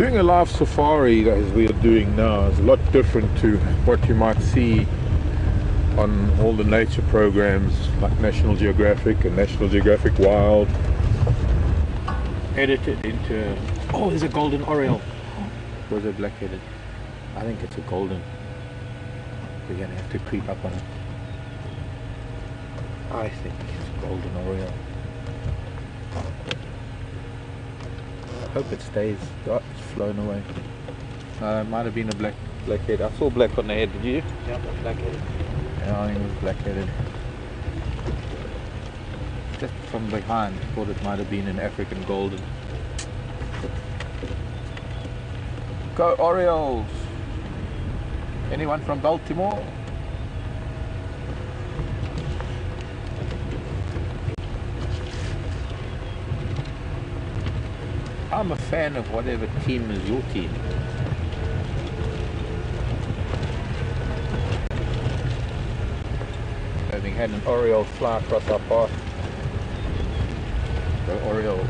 Doing a live safari as we are doing now is a lot different to what you might see on all the nature programs like National Geographic and National Geographic Wild, edited into... Oh, there's a golden oriole. Or is it black-headed? I think it's a golden. We're going to have to creep up on it. I think it's a golden oriole. I hope it stays. Oh, it's flown away. It might have been a black-headed. I saw black on the head, did you? Yeah, black-headed. Yeah, I think it was black-headed. Just from behind, thought it might have been an African golden. Go Orioles! Anyone from Baltimore? I'm a fan of whatever team is your team. Having had an Oriole fly across our path. Go Oriole.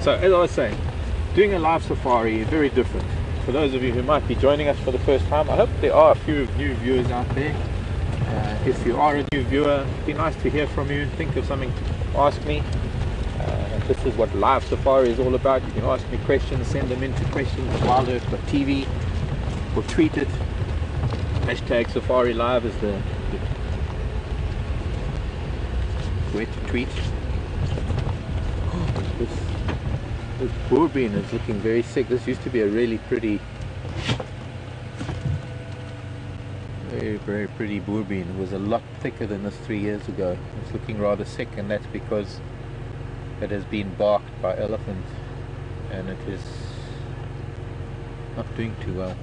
So as I was saying, doing a live safari is very different. For those of you who might be joining us for the first time, I hope there are a few new viewers out there. If you are a new viewer, it'd be nice to hear from you. Think of something to ask me. This is what live safari is all about. You can ask me questions, send them into WildEarthTV or tweet it. Hashtag Safari Live is the way to tweet. This boerbean is looking very sick. This used to be a really pretty, very pretty boerbean. It was a lot thicker than this 3 years ago. It's looking rather sick, and that's because it has been barked by elephants and it is not doing too well.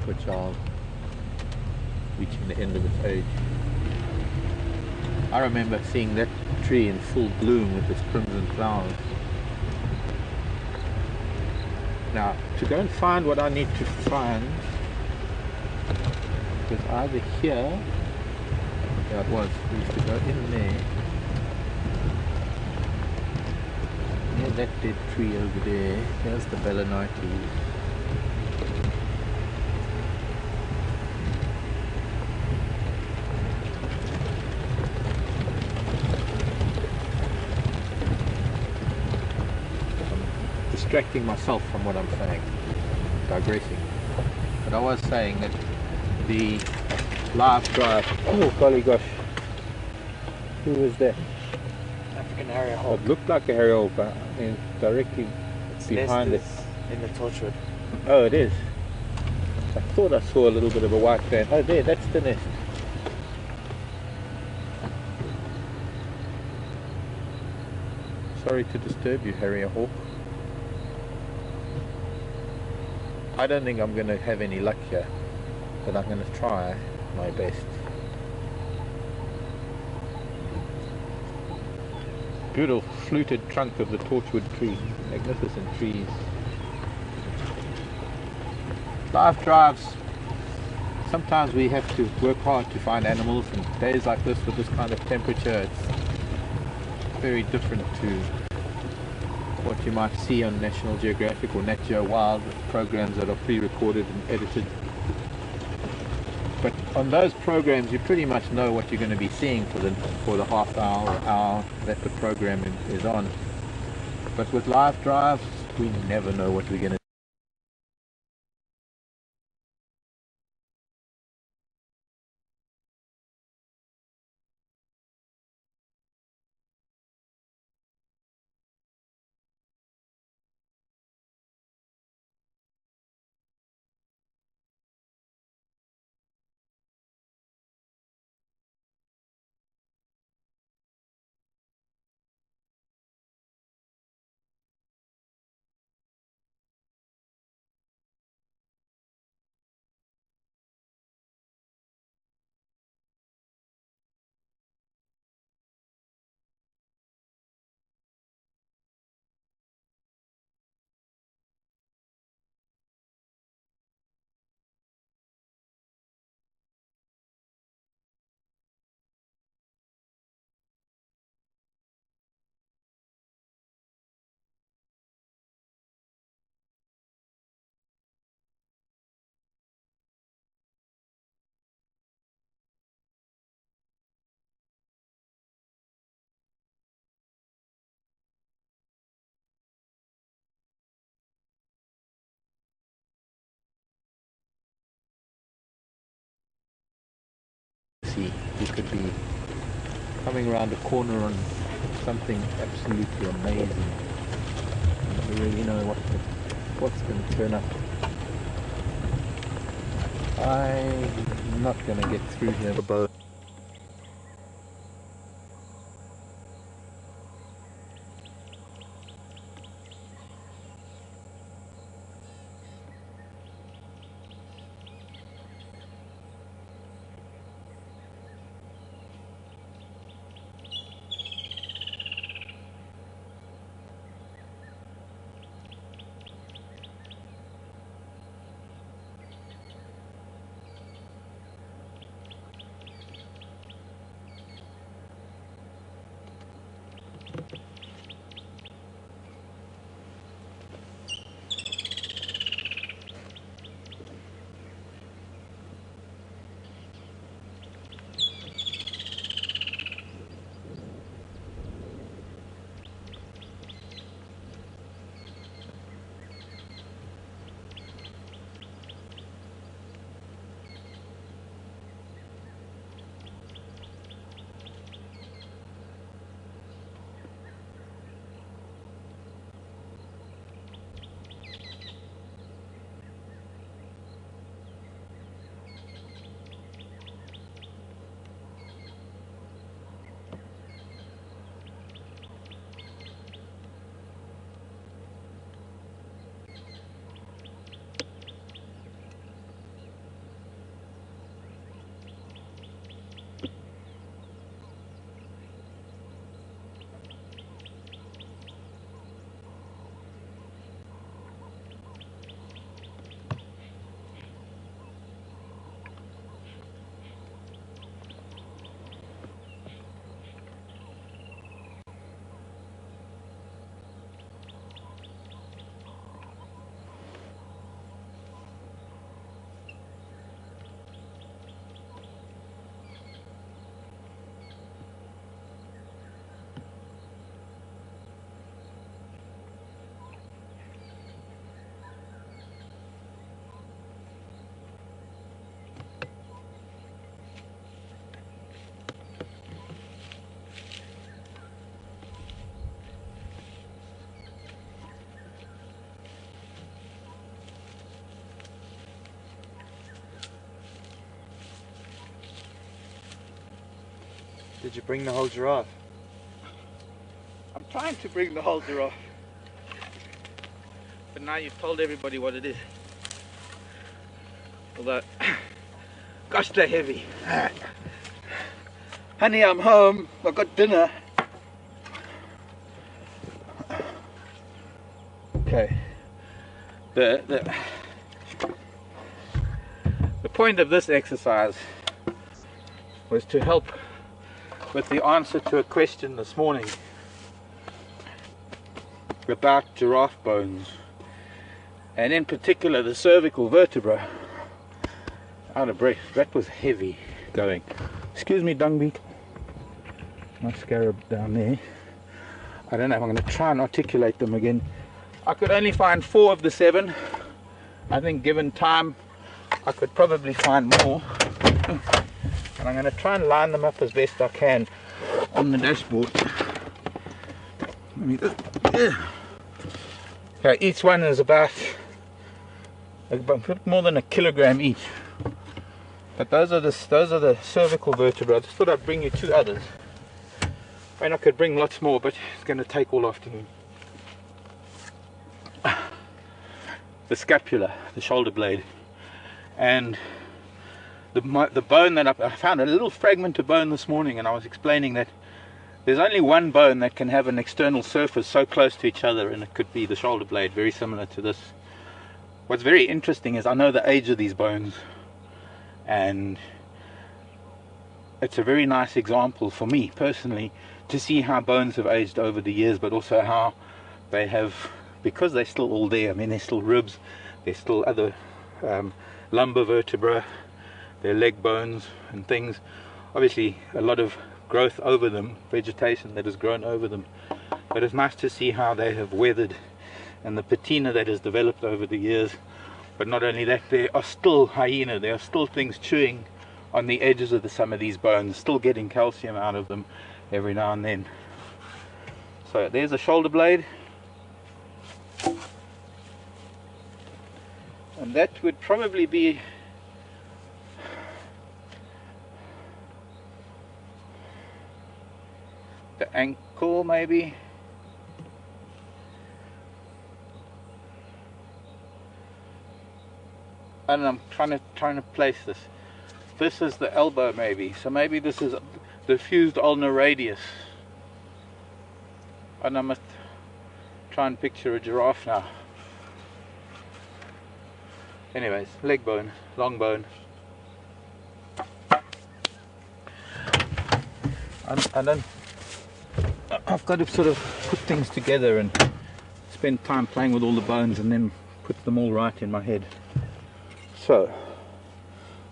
Poor child, reaching the end of its age. I remember seeing that tree in full bloom with its crimson flowers. Now, to go and find what I need to find, was either here, yeah it was, we used to go in there, near that dead tree over there. There's the Belanites. Distracting myself from what I'm saying, digressing. But I was saying that the live drive, oh golly gosh, who was that? African area hawk. It looked like a harrier, but I mean, directly behind it. In the torchwood. Oh, it is. I thought I saw a little bit of a white band. Oh, there, that's the nest. Sorry to disturb you, harrier hawk. I don't think I'm going to have any luck here, but I'm going to try my best. Beautiful fluted trunk of the torchwood tree, magnificent trees. Live drives, sometimes we have to work hard to find animals, and days like this with this kind of temperature, it's very different to what you might see on National Geographic or Nat Geo Wild programs that are pre-recorded and edited. But on those programs you pretty much know what you're going to be seeing for the half hour or hour that the program is on. But with live drives, we never know what we're going to see. You could be coming around a corner on something absolutely amazing. You never really know what's going to turn up. I'm not going to get through here. Did you bring the whole giraffe? I'm trying to bring the whole giraffe. But now you've told everybody what it is. Although, gosh, they're heavy. Honey, I'm home. I've got dinner. Okay. The point of this exercise was to help with the answer to a question this morning about giraffe bones, and in particular the cervical vertebra. Out of breath. That was heavy going. Excuse me, dung beetle. My scarab down there. I don't know if I'm going to try and articulate them again. I could only find 4 of the 7. I think given time I could probably find more. And I'm going to try and line them up as best I can on the dashboard. Let me just, okay, each one is about a bit more than a kilogram each. But those are the cervical vertebrae. I just thought I'd bring you 2 others. I mean, I could bring lots more, but it's going to take all afternoon. The scapula, the shoulder blade, and the bone that I found a little fragment of bone this morning, and I was explaining that there's only one bone that can have an external surface so close to each other, and it could be the shoulder blade, very similar to this. What's very interesting is I know the age of these bones, and it's a very nice example for me personally to see how bones have aged over the years, but also how they have, because they're still all there. I mean, there's still ribs, there's still other lumbar vertebra, their leg bones and things. Obviously a lot of growth over them, vegetation that has grown over them, but it's nice to see how they have weathered and the patina that has developed over the years. But not only that, there are still hyena, there are still things chewing on the edges of some of these bones, still getting calcium out of them every now and then. So there's a shoulder blade, and that would probably be the ankle, maybe. And I'm trying to place this. This is the elbow, maybe. So maybe this is the fused ulnar radius. And I must try and picture a giraffe now. Anyways, leg bone, long bone. I've got to sort of put things together and spend time playing with all the bones and then put them all right in my head. So,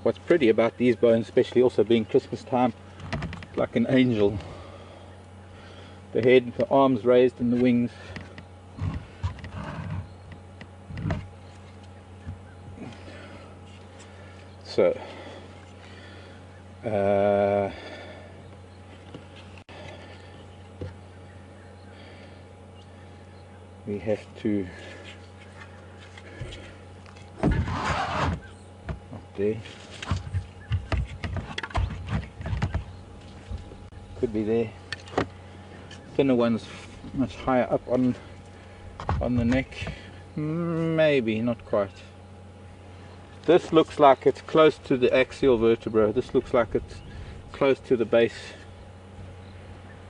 what's pretty about these bones, especially also being Christmas time, like an angel. The head, the arms raised and the wings. So, we have to, up there, could be there. Thinner ones much higher up on the neck, maybe not quite. This looks like it's close to the axial vertebra. This looks like it's close to the base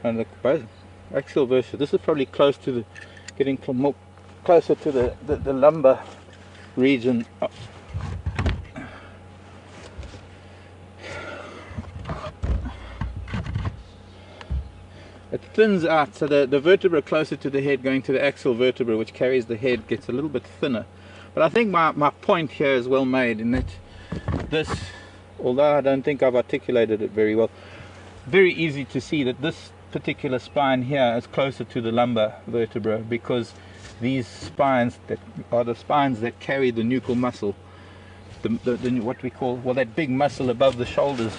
and the both axial vertebra. This is probably close to the, getting more closer to the lumbar region. It thins out, so the vertebra closer to the head going to the axial vertebra, which carries the head, gets a little bit thinner. But I think my point here is well made in that this, although I don't think I've articulated it very well, very easy to see that this particular spine here is closer to the lumbar vertebra, because these spines that are the spines that carry the nuchal muscle, what we call, well, that big muscle above the shoulders,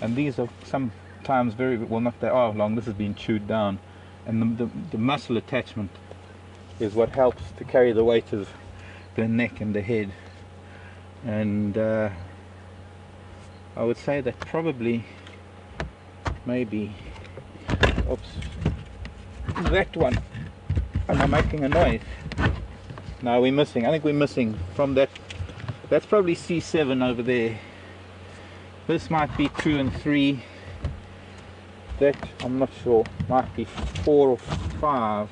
and these are sometimes very, well, not, they are long, this has been chewed down, and the muscle attachment is what helps to carry the weight of the neck and the head. And I would say that probably, maybe, oops, that one. Am I making a noise? No, we're missing, I think we're missing from that. That's probably C7 over there. This might be 2 and 3. That, I'm not sure, might be 4 or 5.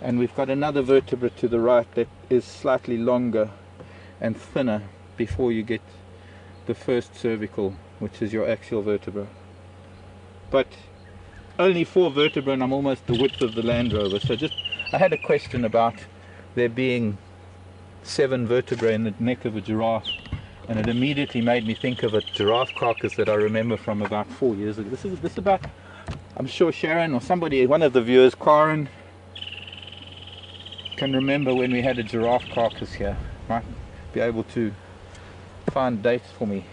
And we've got another vertebra to the right that is slightly longer and thinner before you get the first cervical, which is your axial vertebra. But only 4 vertebrae, and I'm almost the width of the Land Rover. So just, I had a question about there being 7 vertebrae in the neck of a giraffe, and it immediately made me think of a giraffe carcass that I remember from about 4 years ago. This is about, I'm sure Sharon or somebody, one of the viewers, Karen, can remember when we had a giraffe carcass here. Might be able to find dates for me.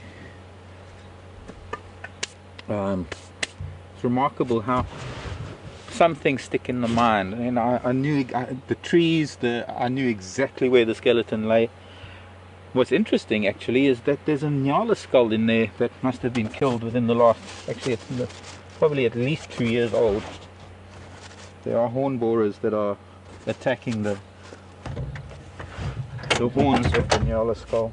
It's remarkable how some things stick in the mind. And I knew the trees, I knew exactly where the skeleton lay. What's interesting actually is that there's a Nyala skull in there that must have been killed within the last, actually it's probably at least 2 years old. There are horn borers that are attacking the horns of the Nyala skull.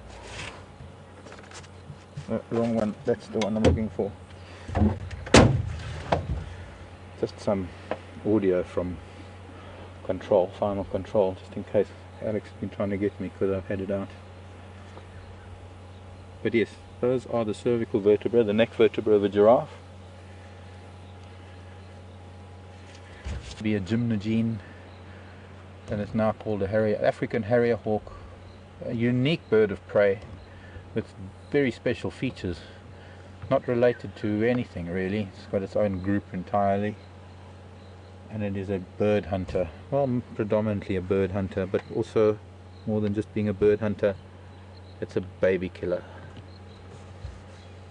Wrong one, that's the one I'm looking for. Just some audio from control, final control, just in case Alex has been trying to get me because I've had it out. But yes, those are the cervical vertebrae, the neck vertebra of a giraffe. Be a Djuma gene, and it's now called a African harrier hawk, a unique bird of prey with very special features, not related to anything really. It's got its own group entirely, and it is a bird hunter. Well, predominantly a bird hunter, but also more than just being a bird hunter, it's a baby killer.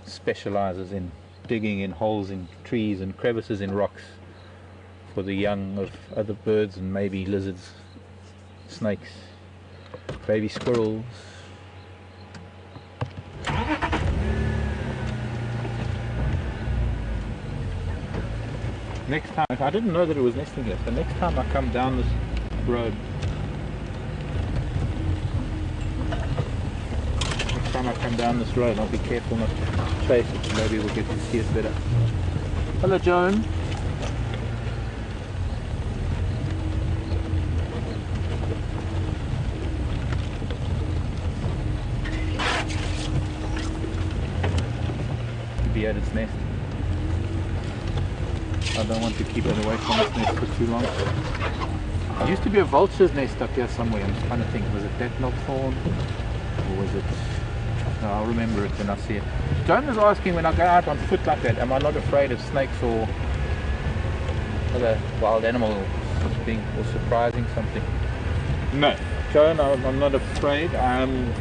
specializes in digging in holes in trees and crevices in rocks for the young of other birds and maybe lizards, snakes, baby squirrels. Next time, I didn't know that it was nesting here, so next time I come down this road, I'll be careful not to chase it, maybe we'll get to see it better. Hello, Joan. Be at its nest. I don't want to keep it away from its nest for too long. There used to be a vulture's nest up here somewhere. I'm just trying to think, was it that knobthorn? Or was it... No, I'll remember it when I see it. Joan was asking, when I go out on foot like that, am I not afraid of snakes or other wild animals being or surprising something? No, Joan, I'm not afraid. I'm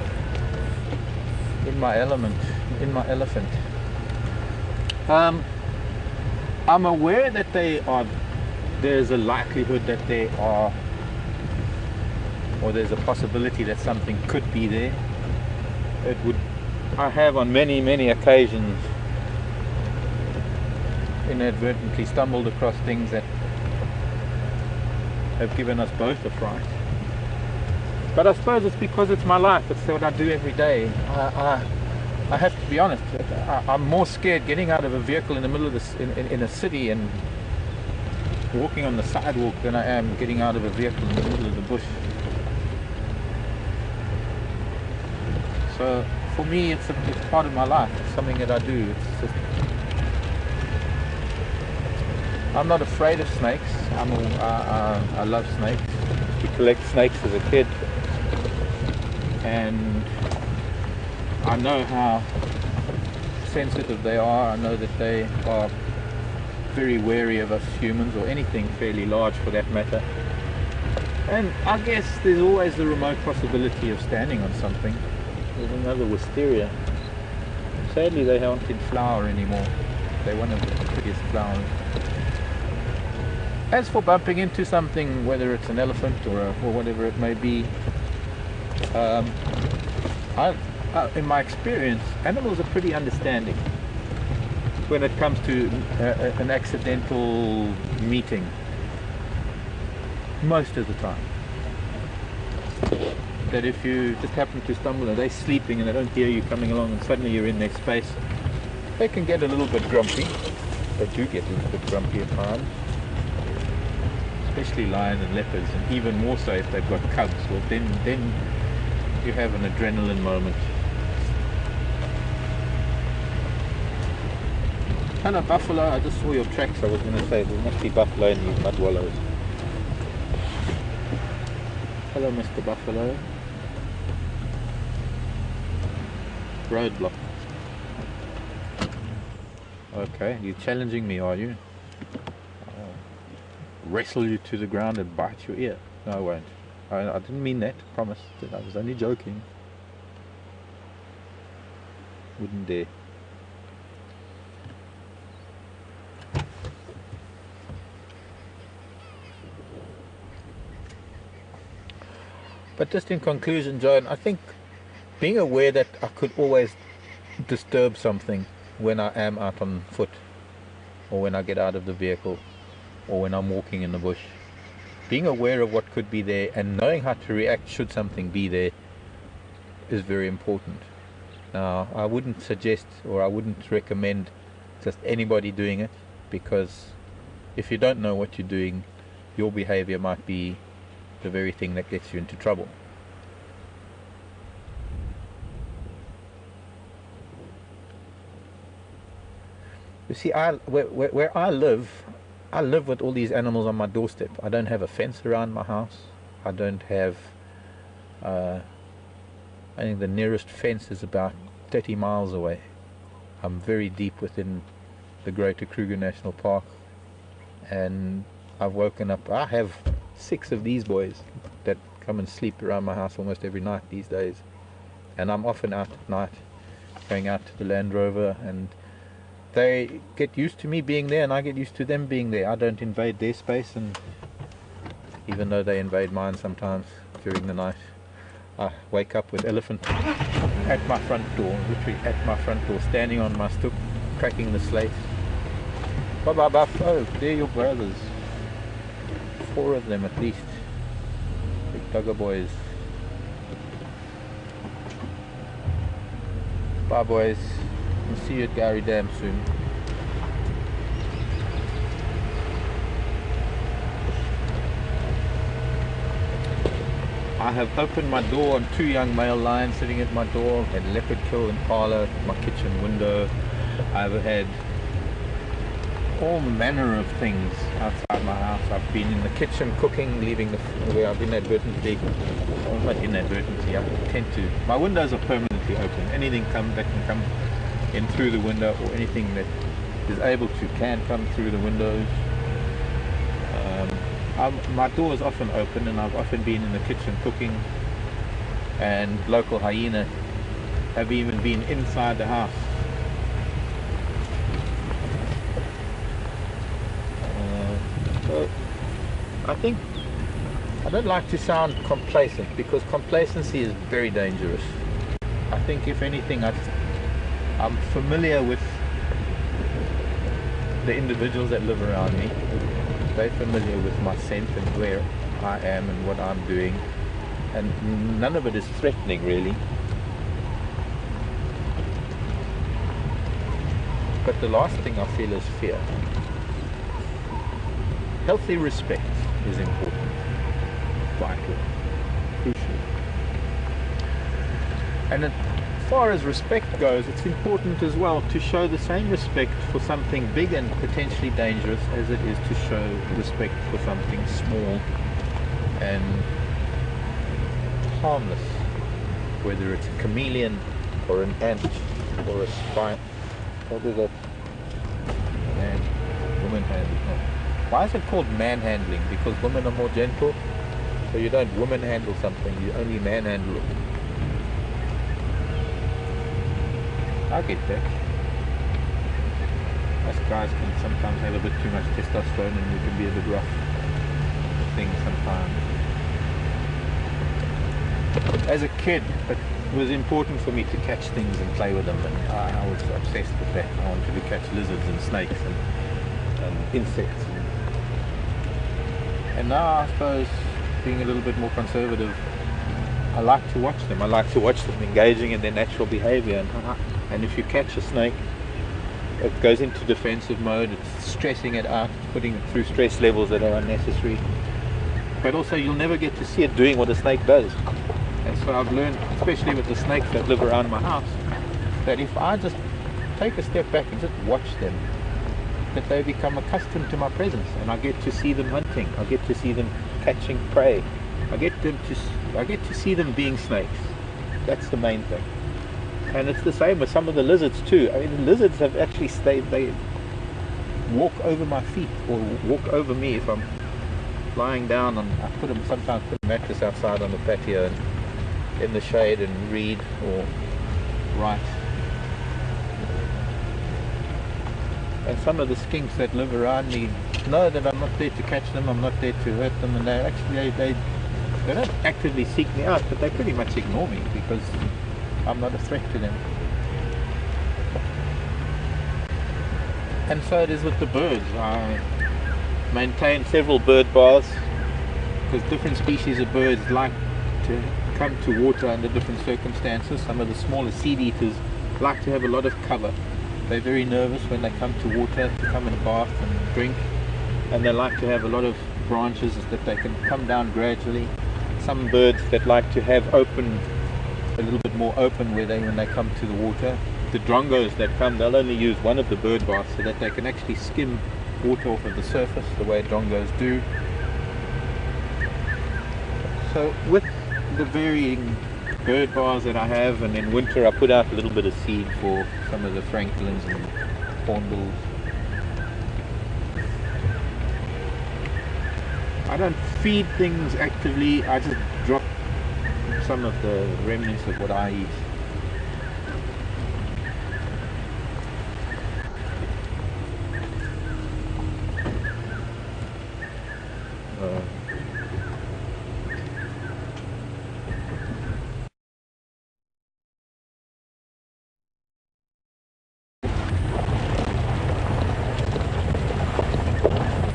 in my element, in my elephant. I'm aware that there's a likelihood that they are, or there's a possibility that something could be there. I have on many occasions inadvertently stumbled across things that have given us both a fright. But I suppose it's because it's my life, it's what I do every day. I have to be honest, I'm more scared getting out of a vehicle in the middle of this, in a city and walking on the sidewalk than I am getting out of a vehicle in the middle of the bush. So for me, it's part of my life. It's something that I do. I'm not afraid of snakes. I love snakes. We collect snakes as a kid, and I know how sensitive they are. I know that they are very wary of us humans, or anything fairly large for that matter. And I guess there's always the remote possibility of standing on something. There's another wisteria. Sadly, they aren't in flower anymore. They're one of the prettiest flowers. As for bumping into something, whether it's an elephant or whatever it may be, in my experience, animals are pretty understanding when it comes to an accidental meeting. Most of the time. That if you just happen to stumble and they're sleeping and they don't hear you coming along and suddenly you're in their space, they can get a little bit grumpy. They do get a little bit grumpy at times. Especially lions and leopards, and even more so if they've got cubs. Well, then you have an adrenaline moment. Hello buffalo, I just saw your tracks. I was going to say there must be buffalo in these mud wallows. Hello Mr. Buffalo. Roadblock. Okay, you're challenging me, are you? I'll wrestle you to the ground and bite your ear. No, I won't. I didn't mean that, promise. I was only joking. Wouldn't dare. But just in conclusion, Joan, I think being aware that I could always disturb something when I am out on foot, or when I get out of the vehicle, or when I'm walking in the bush, being aware of what could be there and knowing how to react should something be there is very important. Now, I wouldn't suggest, or I wouldn't recommend just anybody doing it, because if you don't know what you're doing, your behavior might be the very thing that gets you into trouble. You see, where I live with all these animals on my doorstep. I don't have a fence around my house. I don't have, I think the nearest fence is about 30 miles away. I'm very deep within the Greater Kruger National Park, and I've woken up, I have 6 of these boys that come and sleep around my house almost every night these days, and I'm often out at night, going out to the Land Rover, and they get used to me being there and I get used to them being there. I don't invade their space, and even though they invade mine sometimes during the night, I wake up with elephant at my front door, literally at my front door, standing on my stoop, cracking the slate. Baba Buff, oh, they're your brothers. 4 of them at least. Big dogger boys. Bye boys. We'll see you at Gary Dam soon. I have opened my door on 2 young male lions sitting at my door. Had leopard kill impala at my kitchen window. I've had all manner of things outside my house. I've been in the kitchen cooking, leaving the where I've inadvertently, well, not inadvertently, I tend to. My windows are permanently open. Anything that can come in through the window, or anything that is able to can come through the windows. My door is often open, and I've often been in the kitchen cooking, and local hyena have even been inside the house. So I don't like to sound complacent, because complacency is very dangerous. I think if anything, I'm familiar with the individuals that live around me. They're familiar with my scent and where I am and what I'm doing, and none of it is threatening really. But the last thing I feel is fear. Healthy respect is important, vital, crucial. And as far as respect goes, it's important as well to show the same respect for something big and potentially dangerous as it is to show respect for something small and harmless, whether it's a chameleon or an ant or a spine. What is that? Woman handling. Oh. Why is it called manhandling? Because women are more gentle, so you don't woman handle something, you only manhandle it. I get that. Us guys can sometimes have a bit too much testosterone, and we can be a bit rough with things sometimes. As a kid, it was important for me to catch things and play with them, and I was obsessed with that. I wanted to catch lizards and snakes and insects. And now, I suppose, being a little bit more conservative, I like to watch them. I like to watch them engaging in their natural behavior. And if you catch a snake, it goes into defensive mode, it's stressing it out, putting it through stress levels that are unnecessary. But also, you'll never get to see it doing what a snake does. And so I've learned, especially with the snakes that live around my house, that if I just take a step back and just watch them, that they become accustomed to my presence, and I get to see them hunting, I get to see them catching prey, I get to see them being snakes. That's the main thing. And it's the same with some of the lizards too. I mean, the lizards have actually stayed, they walk over my feet or walk over me if I'm lying down. I sometimes put a mattress outside on the patio and in the shade and read or write. And some of the skinks that live around me know that I'm not there to catch them, I'm not there to hurt them, and they actually they don't actively seek me out, but they pretty much ignore me because I'm not a threat to them. And so it is with the birds. I maintain several bird bars because different species of birds like to come to water under different circumstances. Some of the smaller seed eaters like to have a lot of cover. They're very nervous when they come to water to come and bath and drink, and they like to have a lot of branches that they can come down gradually. Some birds that like to have open, a little bit more open when they come to the water. The drongos that come, they'll only use one of the bird baths so that they can actually skim water off of the surface the way drongos do. So with the varying bird bars that I have, and in winter I put out a little bit of seed for some of the francolins and hornbills. I don't feed things actively, I just drop some of the remnants of what I eat.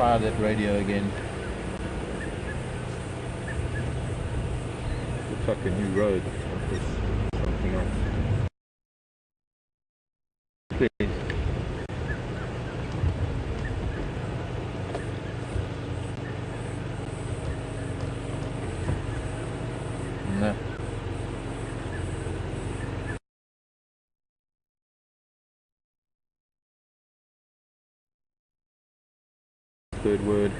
fire that radio again. Looks like a new road. Something else. Please. No. Third word.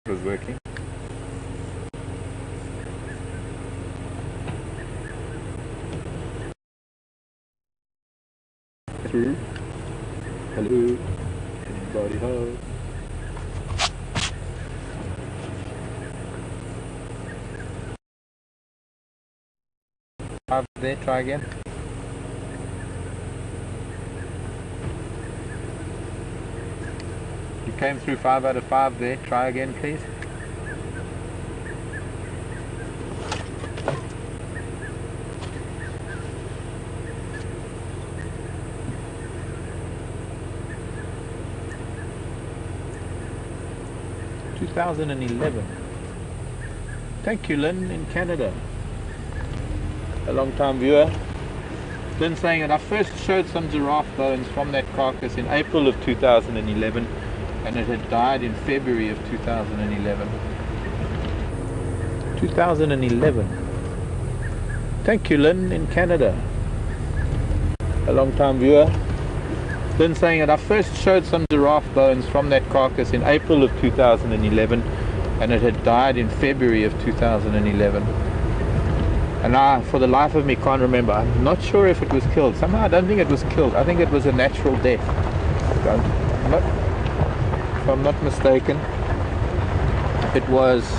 It was working. Through. Hello. Everybody ho. Five there, try again. You came through 5 out of 5 there, try again please. ...2011. Thank you, Lynn, in Canada. A long time viewer. Lynn saying that I first showed some giraffe bones from that carcass in April of 2011 and it had died in February of 2011. 2011. Thank you, Lynn, in Canada. A long time viewer. Lynn saying that I first showed some giraffe bones from that carcass in April of 2011 and it had died in February of 2011. And I, for the life of me, can't remember. I'm not sure if it was killed. Somehow I don't think it was killed. I think it was a natural death. If I'm not mistaken, it was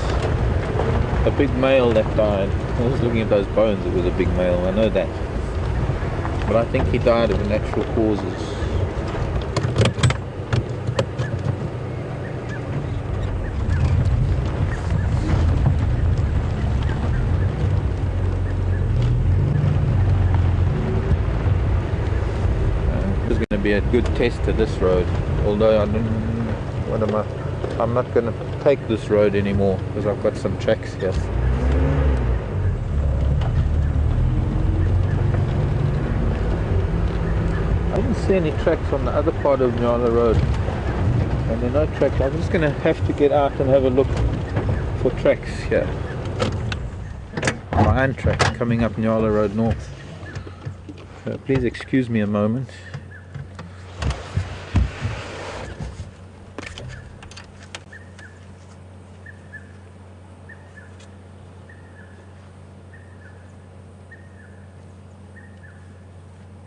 a big male that died. I was looking at those bones, it was a big male, I know that. But I think he died of natural causes. Be a good test of this road, although I don't, I'm not going to take this road anymore because I've got some tracks here. I didn't see any tracks on the other part of Nyala Road, and there are no tracks. I'm just going to have to get out and have a look for tracks here. My own tracks coming up Nyala Road North. So please excuse me a moment.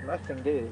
Nothing there.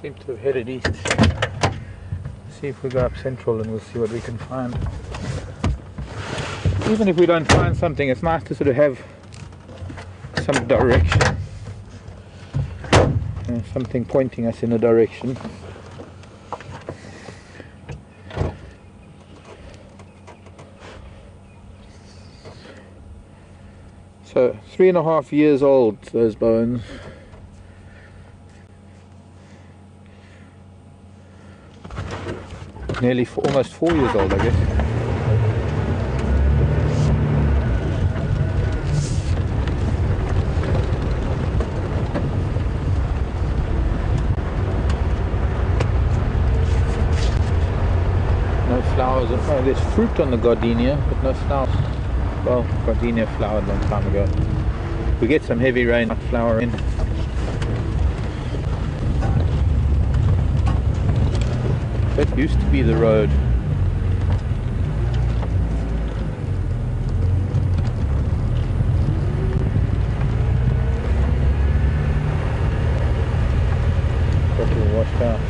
seem to have headed east. See if we go up central and we'll see what we can find. Even if we don't find something, it's nice to sort of have some direction. Something pointing us in a direction. So 3.5 years old, those bones. Nearly almost 4 years old, I guess. No flowers. Oh, there's fruit on the gardenia, but no flowers. Well, gardenia flowered a long time ago. We get some heavy rain, not flowering. That used to be the road. Got all washed out.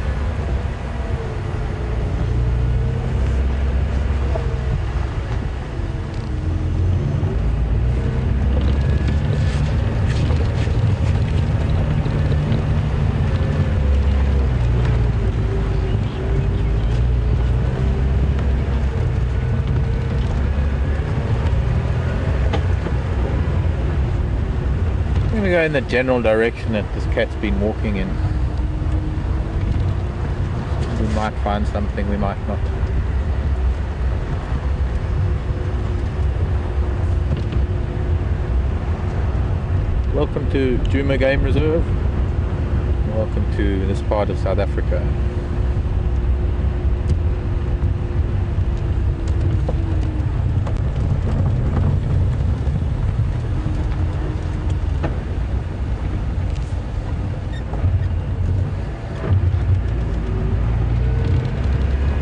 I'm going to go in the general direction that this cat's been walking in. We might find something, we might not. Welcome to Djuma Game Reserve. Welcome to this part of South Africa.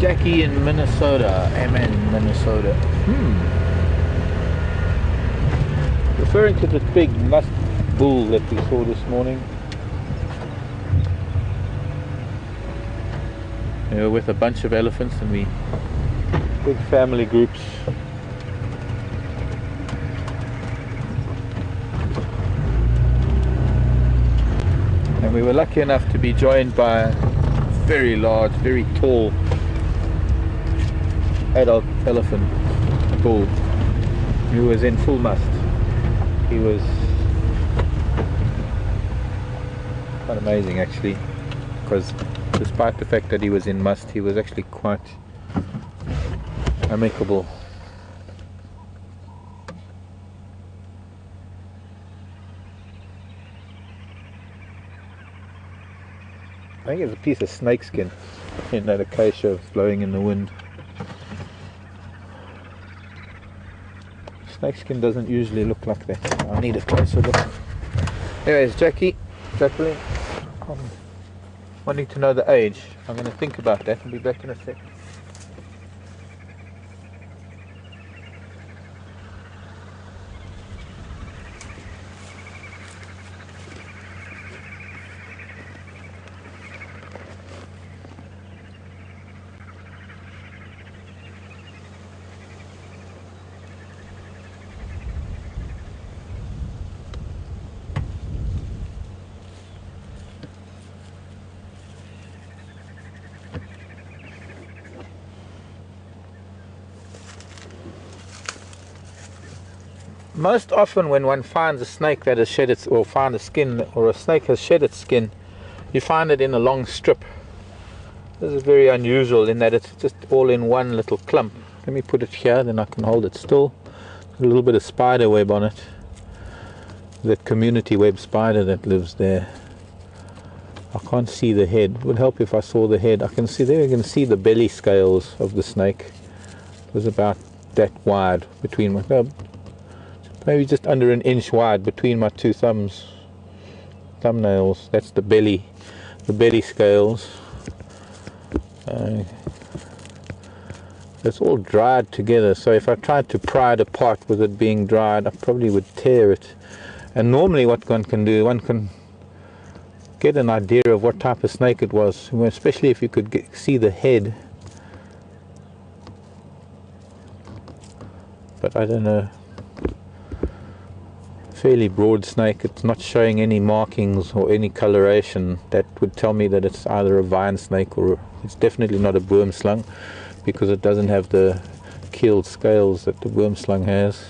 Jackie in Minnesota, MN Minnesota. Referring to this big musk bull that we saw this morning. We were with a bunch of elephants and we big family groups. And we were lucky enough to be joined by a very large, very tall adult elephant bull who was in full must. He was quite amazing actually, because despite the fact that he was in must, he was actually quite amicable. I think it's a piece of snakeskin in that acacia blowing in the wind. Snakeskin doesn't usually look like that. I need a closer look. Anyways, Jacqueline, wanting to know the age. I'm going to think about that and be back in a sec. Most often when one finds a snake that has shed its, or find a skin, or a snake has shed its skin, you find it in a long strip. This is very unusual in that it's just all in one little clump. Let me put it here, then I can hold it still. A little bit of spider web on it. That community web spider that lives there. I can't see the head. It would help if I saw the head. I can see there, you can see the belly scales of the snake. It was about that wide between my, maybe just under an inch wide between my two thumbnails. That's the belly scales. It's all dried together, so if I tried to pry it apart with it being dried, I probably would tear it. And normally what one can do, one can get an idea of what type of snake it was, especially if you could see the head. But I don't know. Fairly broad snake. It's not showing any markings or any coloration that would tell me that it's either a vine snake or it's definitely not a worm slung, because it doesn't have the keeled scales that the worm slung has.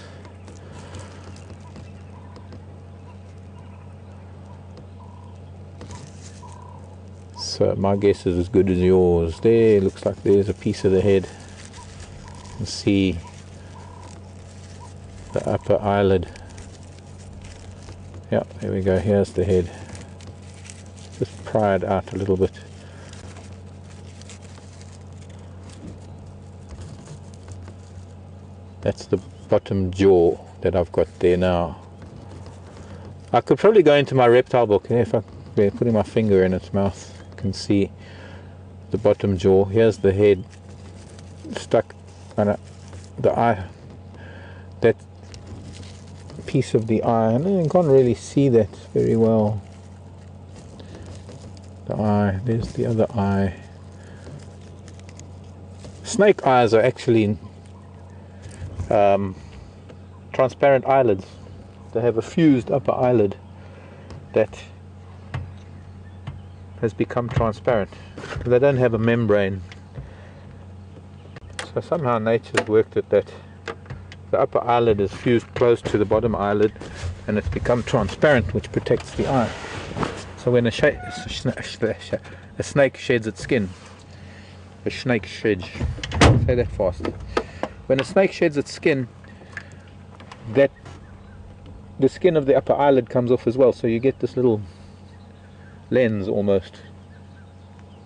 So my guess is as good as yours. There, looks like there's a piece of the head. You can see the upper eyelid. Yeah, there we go, here's the head. Just pry it out a little bit. That's the bottom jaw that I've got there now. I could probably go into my reptile book, if I'm putting my finger in its mouth, you can see the bottom jaw. Here's the head stuck on the eye. That piece of the eye, and you can't really see that very well. The eye, there's the other eye. Snake eyes are actually transparent eyelids. They have a fused upper eyelid that has become transparent. They don't have a membrane. So somehow nature's worked it that the upper eyelid is fused close to the bottom eyelid and it's become transparent, which protects the eye. So when a snake sheds its skin, say that fast. When a snake sheds its skin, the skin of the upper eyelid comes off as well, so you get this little lens almost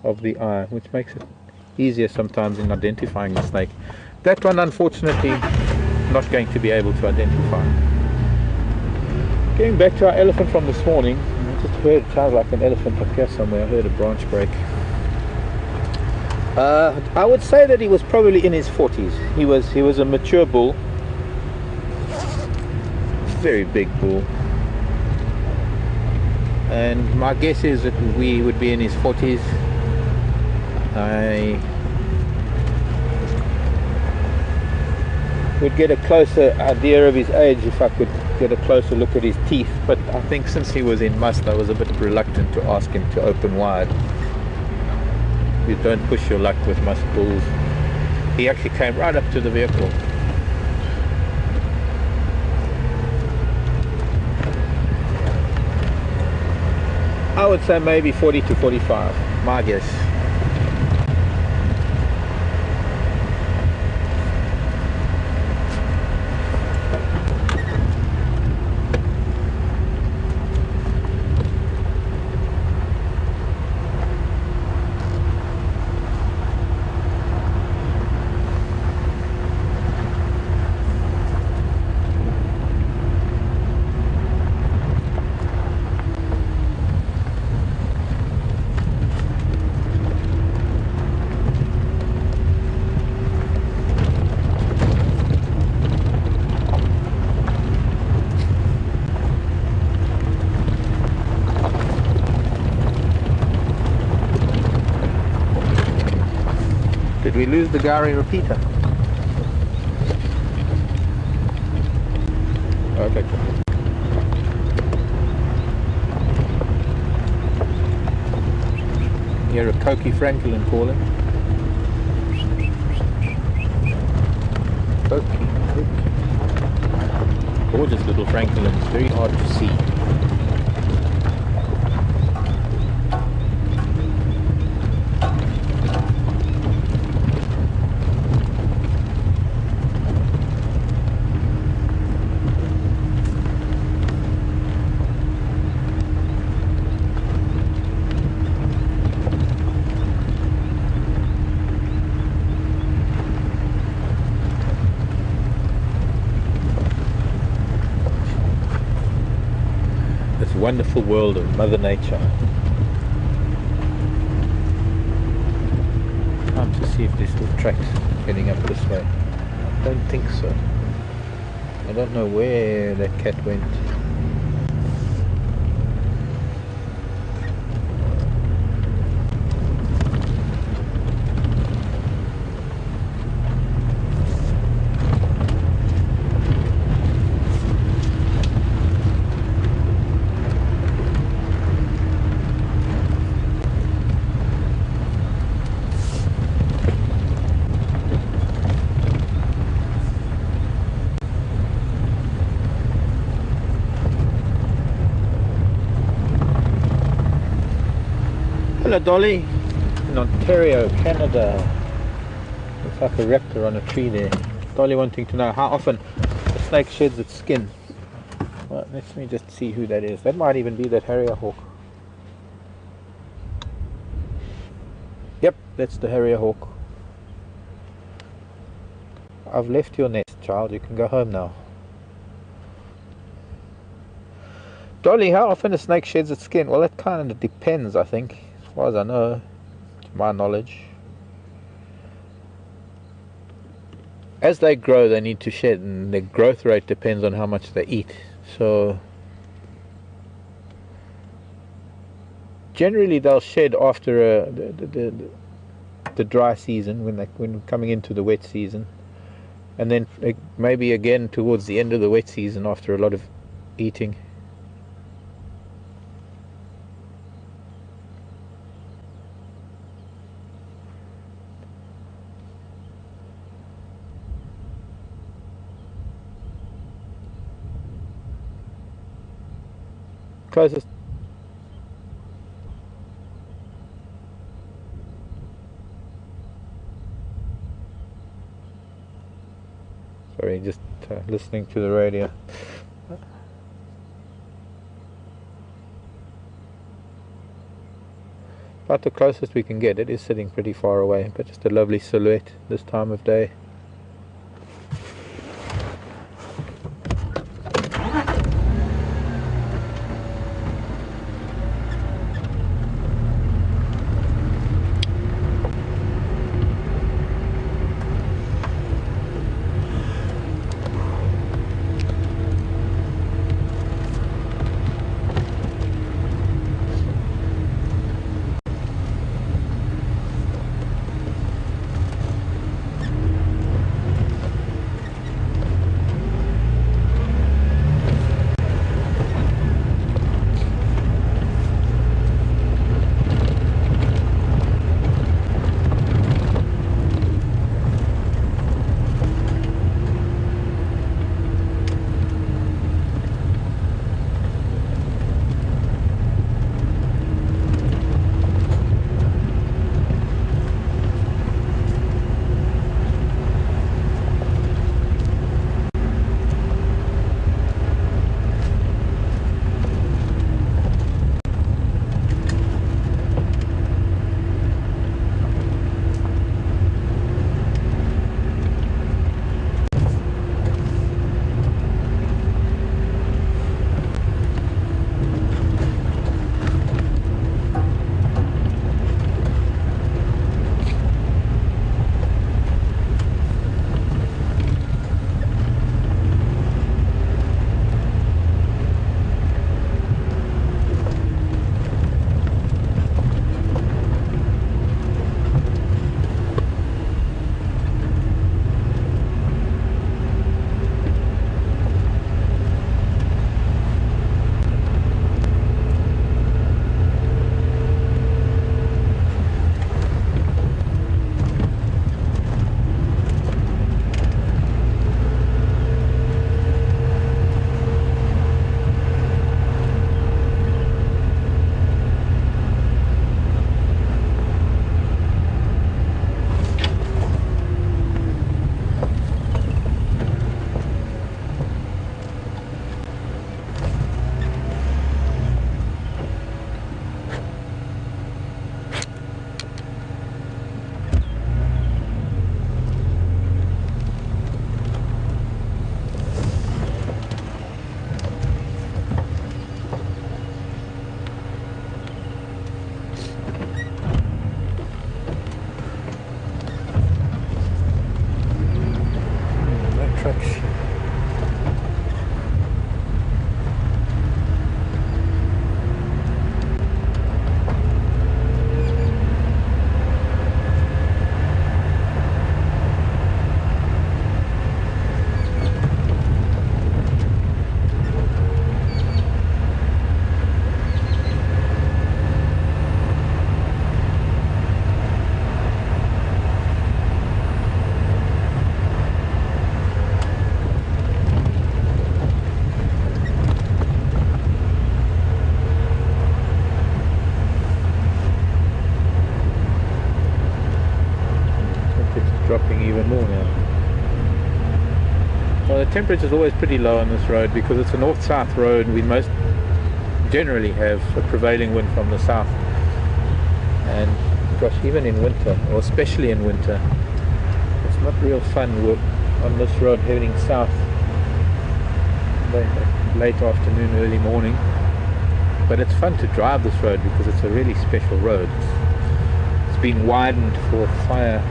of the eye, which makes it easier sometimes in identifying the snake. That one, unfortunately, not going to be able to identify. Getting back to our elephant from this morning, I just heard, it sounds like an elephant up here somewhere. I heard a branch break. I would say that he was probably in his 40s. He was a mature bull, very big bull, and my guess is that we would be in his 40s. I would get a closer idea of his age if I could get a closer look at his teeth, but I think since he was in must, I was a bit reluctant to ask him to open wide. You don't push your luck with musk bulls. He actually came right up to the vehicle. I would say maybe 40 to 45, my guess. Did we lose the Gary repeater? Okay, cool. Hear a Cokie Franklin calling. Cokie. Gorgeous little Franklin. It's very hard to see. Wonderful world of Mother Nature. Time to see if there's still tracks heading up this way. I don't think so. I don't know where that cat went. Hello Dolly, in Ontario, Canada. Looks like a raptor on a tree there. Dolly wanting to know how often a snake sheds its skin. Well, let me just see who that is. That might even be that harrier hawk. Yep, that's the harrier hawk. I've left your nest, child. You can go home now. Dolly, how often a snake sheds its skin? Well, that kind of depends, I think. As far as I know, to my knowledge. As they grow, they need to shed, and their growth rate depends on how much they eat. So, generally, they'll shed after the dry season, when coming into the wet season, and then maybe again towards the end of the wet season after a lot of eating. Closest. Sorry, just listening to the radio. About the closest we can get. It is sitting pretty far away, but just a lovely silhouette this time of day. temperature is always pretty low on this road because it's a north-south road. We most generally have a prevailing wind from the south, and gosh, even in winter, or especially in winter, it's not real fun work on this road heading south late afternoon, early morning. But it's fun to drive this road because it's a really special road. It's been widened for fire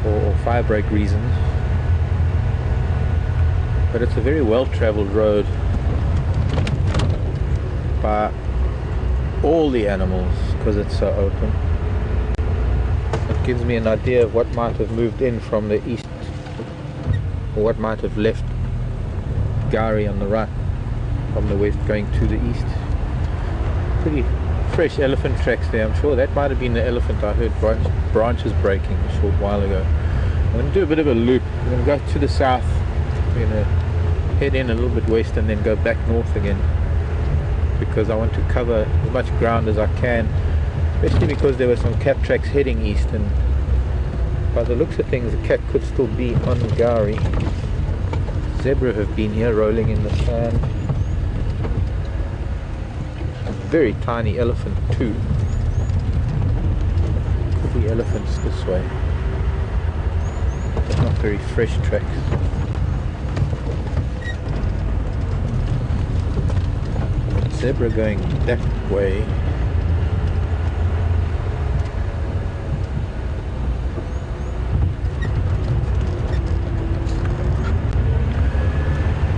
or fire break reasons, but it's a very well traveled road by all the animals because it's so open. It gives me an idea of what might have moved in from the east, or what might have left Gari on the right from the west going to the east. Pretty fresh elephant tracks there. I'm sure that might have been the elephant I heard branches breaking a short while ago. I'm going to do a bit of a loop. I'm going to go to the south, we're going to head in a little bit west and then go back north again, because I want to cover as much ground as I can, especially because there were some cat tracks heading east, and by the looks of things the cat could still be on Gari. Zebra have been here rolling in the sand. A very tiny elephant too. Could be elephants this way, but not very fresh tracks. Zebra going that way.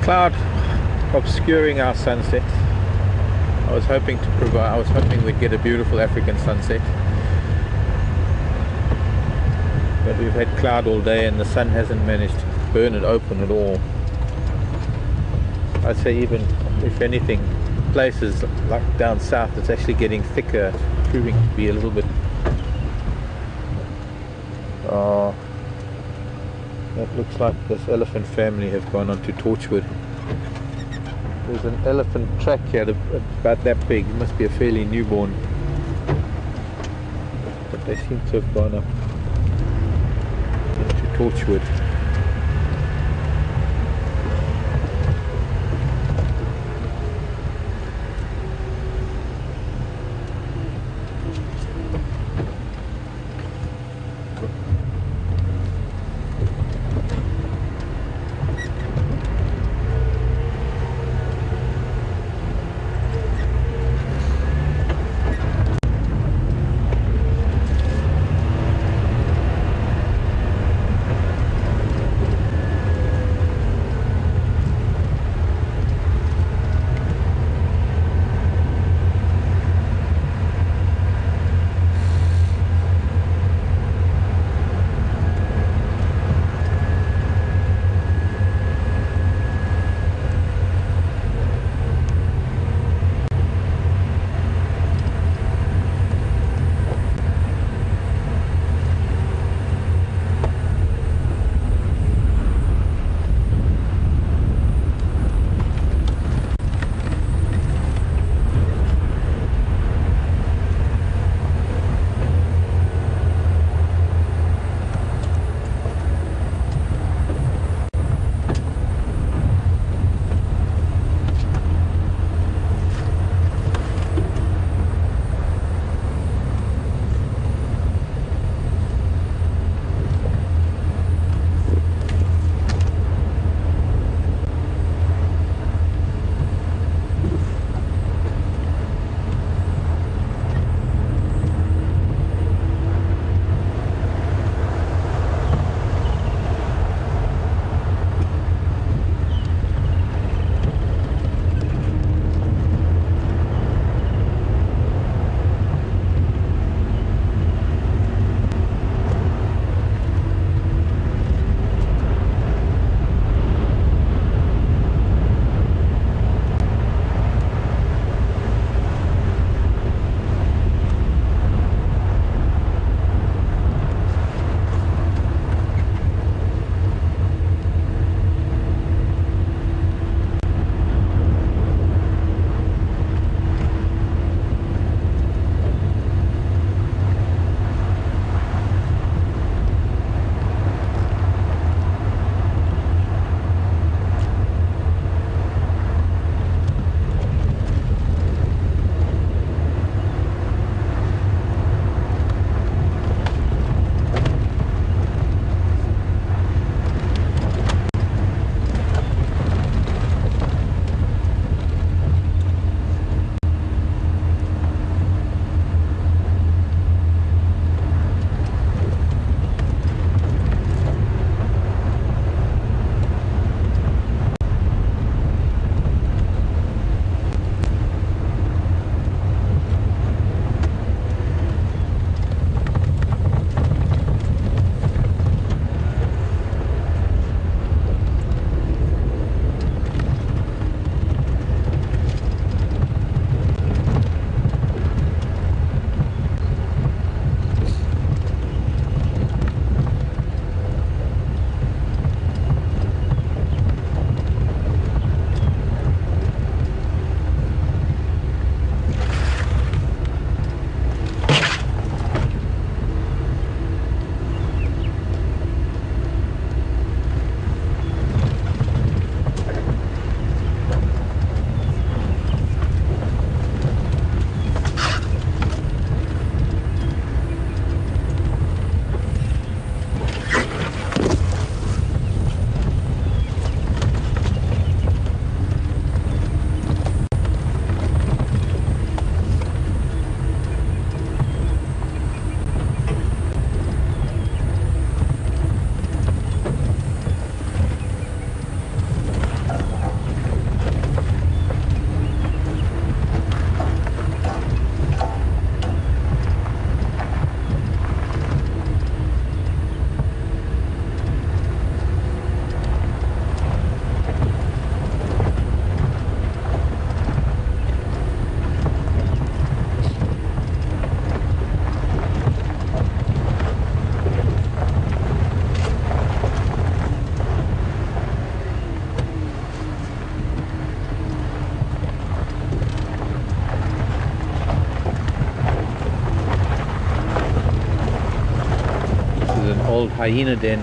Cloud obscuring our sunset. I was hoping we'd get a beautiful African sunset, but we've had cloud all day and the sun hasn't managed to burn it open at all. I'd say even if anything, places like down south it's actually getting thicker, proving to be a little bit that looks like this elephant family have gone on to Torchwood. There's an elephant track here about that big. It must be a fairly newborn, but they seem to have gone up into Torchwood. old hyena den.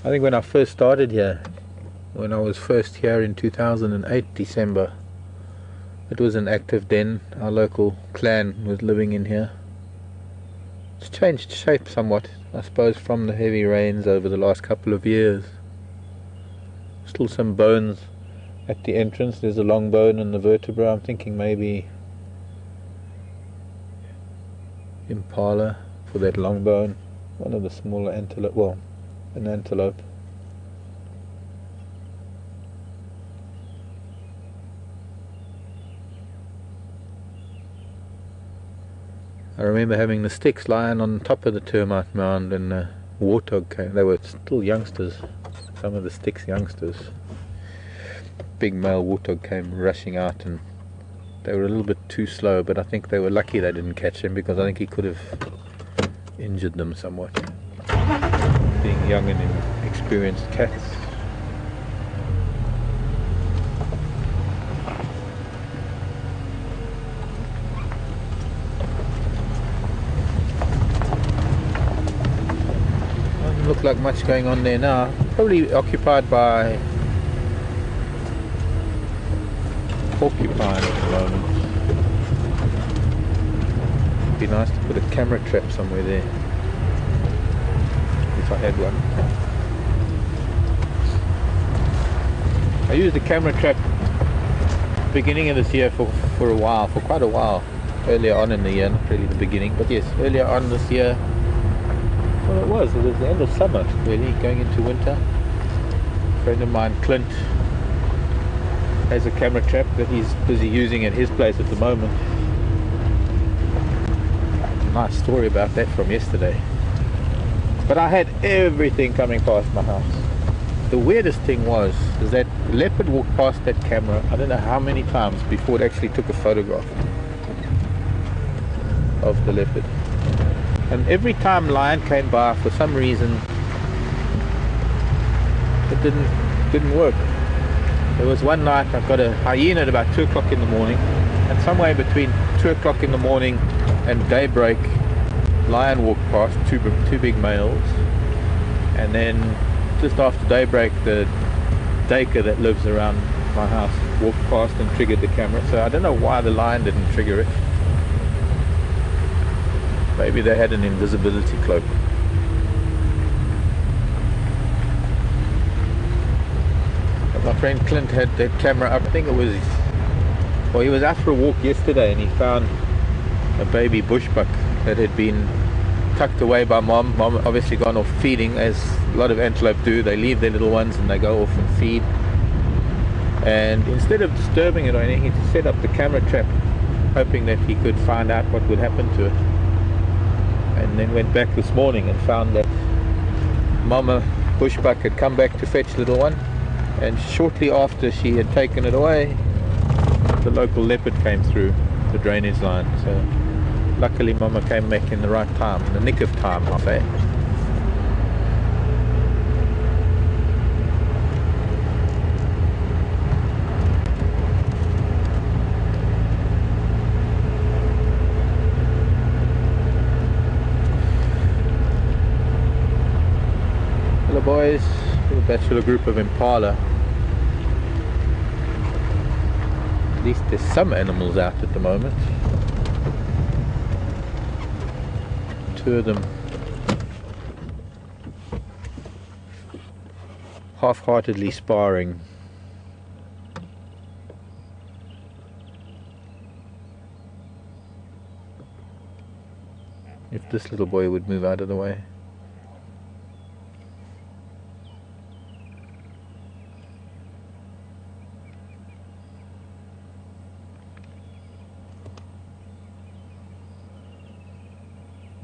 I think when I first started here, when I was first here in 2008 December, it was an active den. Our local clan was living in here. It's changed shape somewhat, I suppose, from the heavy rains over the last couple of years. Still some bones at the entrance. There's a long bone in the vertebra. I'm thinking maybe impala for that long bone. One of the smaller antelope, well, an antelope. I remember having the sticks lying on top of the termite mound, and the warthog came. They were still youngsters, some of the sticks youngsters. Big male warthog came rushing out, and they were a little bit too slow, but I think they were lucky they didn't catch him, because I think he could have injured them somewhat, being young and inexperienced cats. Doesn't look like much going on there now. Probably occupied by porcupine at the moment. It'd be nice to put a camera trap somewhere there, if I had one. I used a camera trap beginning of this year for quite a while. Earlier on in the year, not really the beginning, but yes, earlier on this year. Well, it was the end of summer, really, going into winter. A friend of mine, Clint, has a camera trap that he's busy using at his place at the moment. Nice story about that from yesterday. But I had everything coming past my house. The weirdest thing is that leopard walked past that camera, I don't know how many times before it actually took a photograph of the leopard. And every time lion came by, for some reason, it didn't work. There was one night I got a hyena at about 2 o'clock in the morning, and somewhere between 2 o'clock in the morning and daybreak, lion walked past, two big males, and then just after daybreak, the duiker that lives around my house walked past and triggered the camera. So I don't know why the lion didn't trigger it. Maybe they had an invisibility cloak. But my friend Clint had that camera up. I think it was, well, he was out for a walk yesterday and he found a baby bushbuck that had been tucked away by mom. Mom obviously gone off feeding, as a lot of antelope do. They leave their little ones and they go off and feed. And instead of disturbing it or anything, he set up the camera trap, hoping that he could find out what would happen to it. And then went back this morning and found that mama bushbuck had come back to fetch little one, and shortly after she had taken it away, the local leopard came through the drainage line. So luckily mama came back in the right time, in the nick of time, I'll say. Boys, little bachelor group of impala. At least there's some animals out at the moment. 2 of them half-heartedly sparring. If this little boy would move out of the way.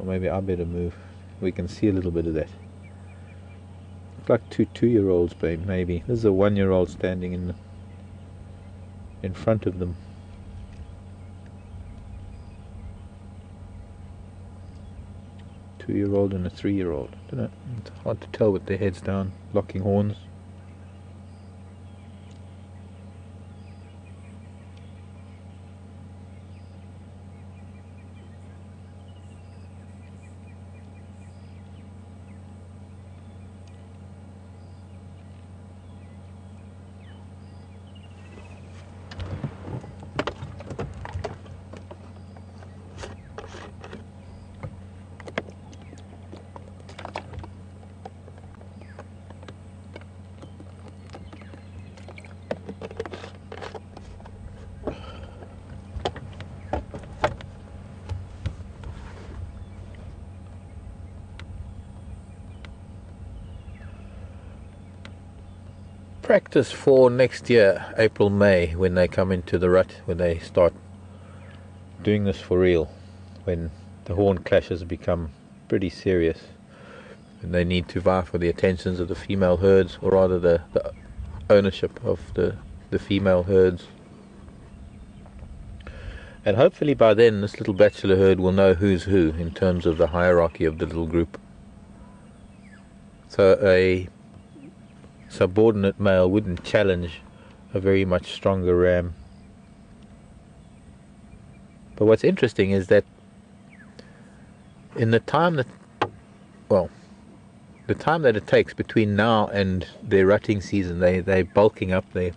Or maybe I better move. We can see a little bit of that. Look like 2 two-year-olds, babe, maybe. This is a 1-year-old standing in front of them. Two-year-old and a 3-year-old. Don't know. It's hard to tell with their heads down, locking horns. practice for next year, April, May, when they come into the rut, when they start doing this for real, when the horn clashes become pretty serious and they need to vie for the attentions of the female herds, or rather the ownership of the female herds. And hopefully by then this little bachelor herd will know who's who in terms of the hierarchy of the little group. So a subordinate male wouldn't challenge a very much stronger ram. But what's interesting is that in the time that, well, the time that it takes between now and their rutting season, they're bulking up, they're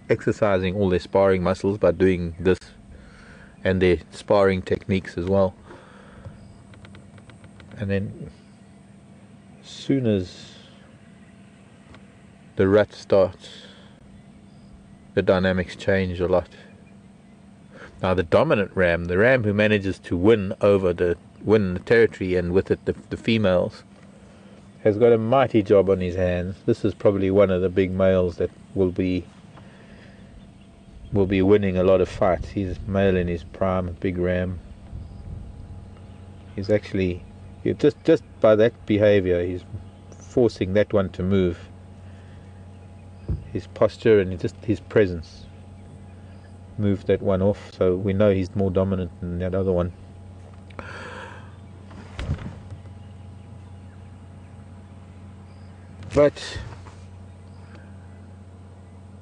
exercising all their sparring muscles by doing this, and their sparring techniques as well. And then as soon as the rut starts, the dynamics change a lot. Now the dominant ram, the ram who manages to win the territory, and with it the females, has got a mighty job on his hands. This is probably one of the big males that will be winning a lot of fights. He's male in his prime, a big ram. He's actually, just by that behavior, he's forcing that one to move. His posture and just his presence moved that one off, so we know he's more dominant than that other one. But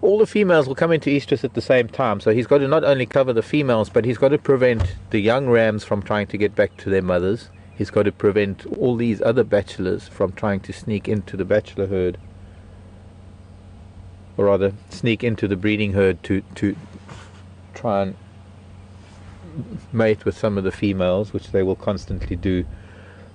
all the females will come into estrus at the same time, so he's got to not only cover the females, but he's got to prevent the young rams from trying to get back to their mothers. He's got to prevent all these other bachelors from trying to sneak into the bachelor herd, or rather sneak into the breeding herd to try and mate with some of the females, which they will constantly do.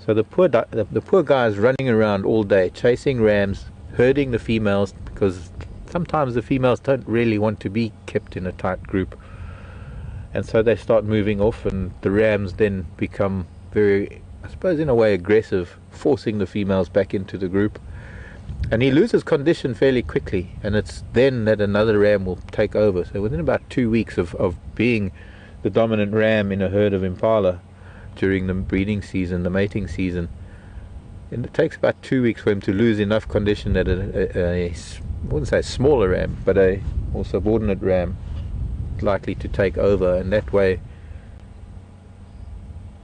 So the poor guy is running around all day chasing rams, herding the females, because sometimes the females don't really want to be kept in a tight group, and so they start moving off, and the rams then become very, I suppose in a way, aggressive, forcing the females back into the group. And he loses condition fairly quickly, and it's then that another ram will take over. So within about 2 weeks of being the dominant ram in a herd of impala during the breeding season, the mating season, and it takes about 2 weeks for him to lose enough condition that I wouldn't say a smaller ram, but a more subordinate ram is likely to take over, and that way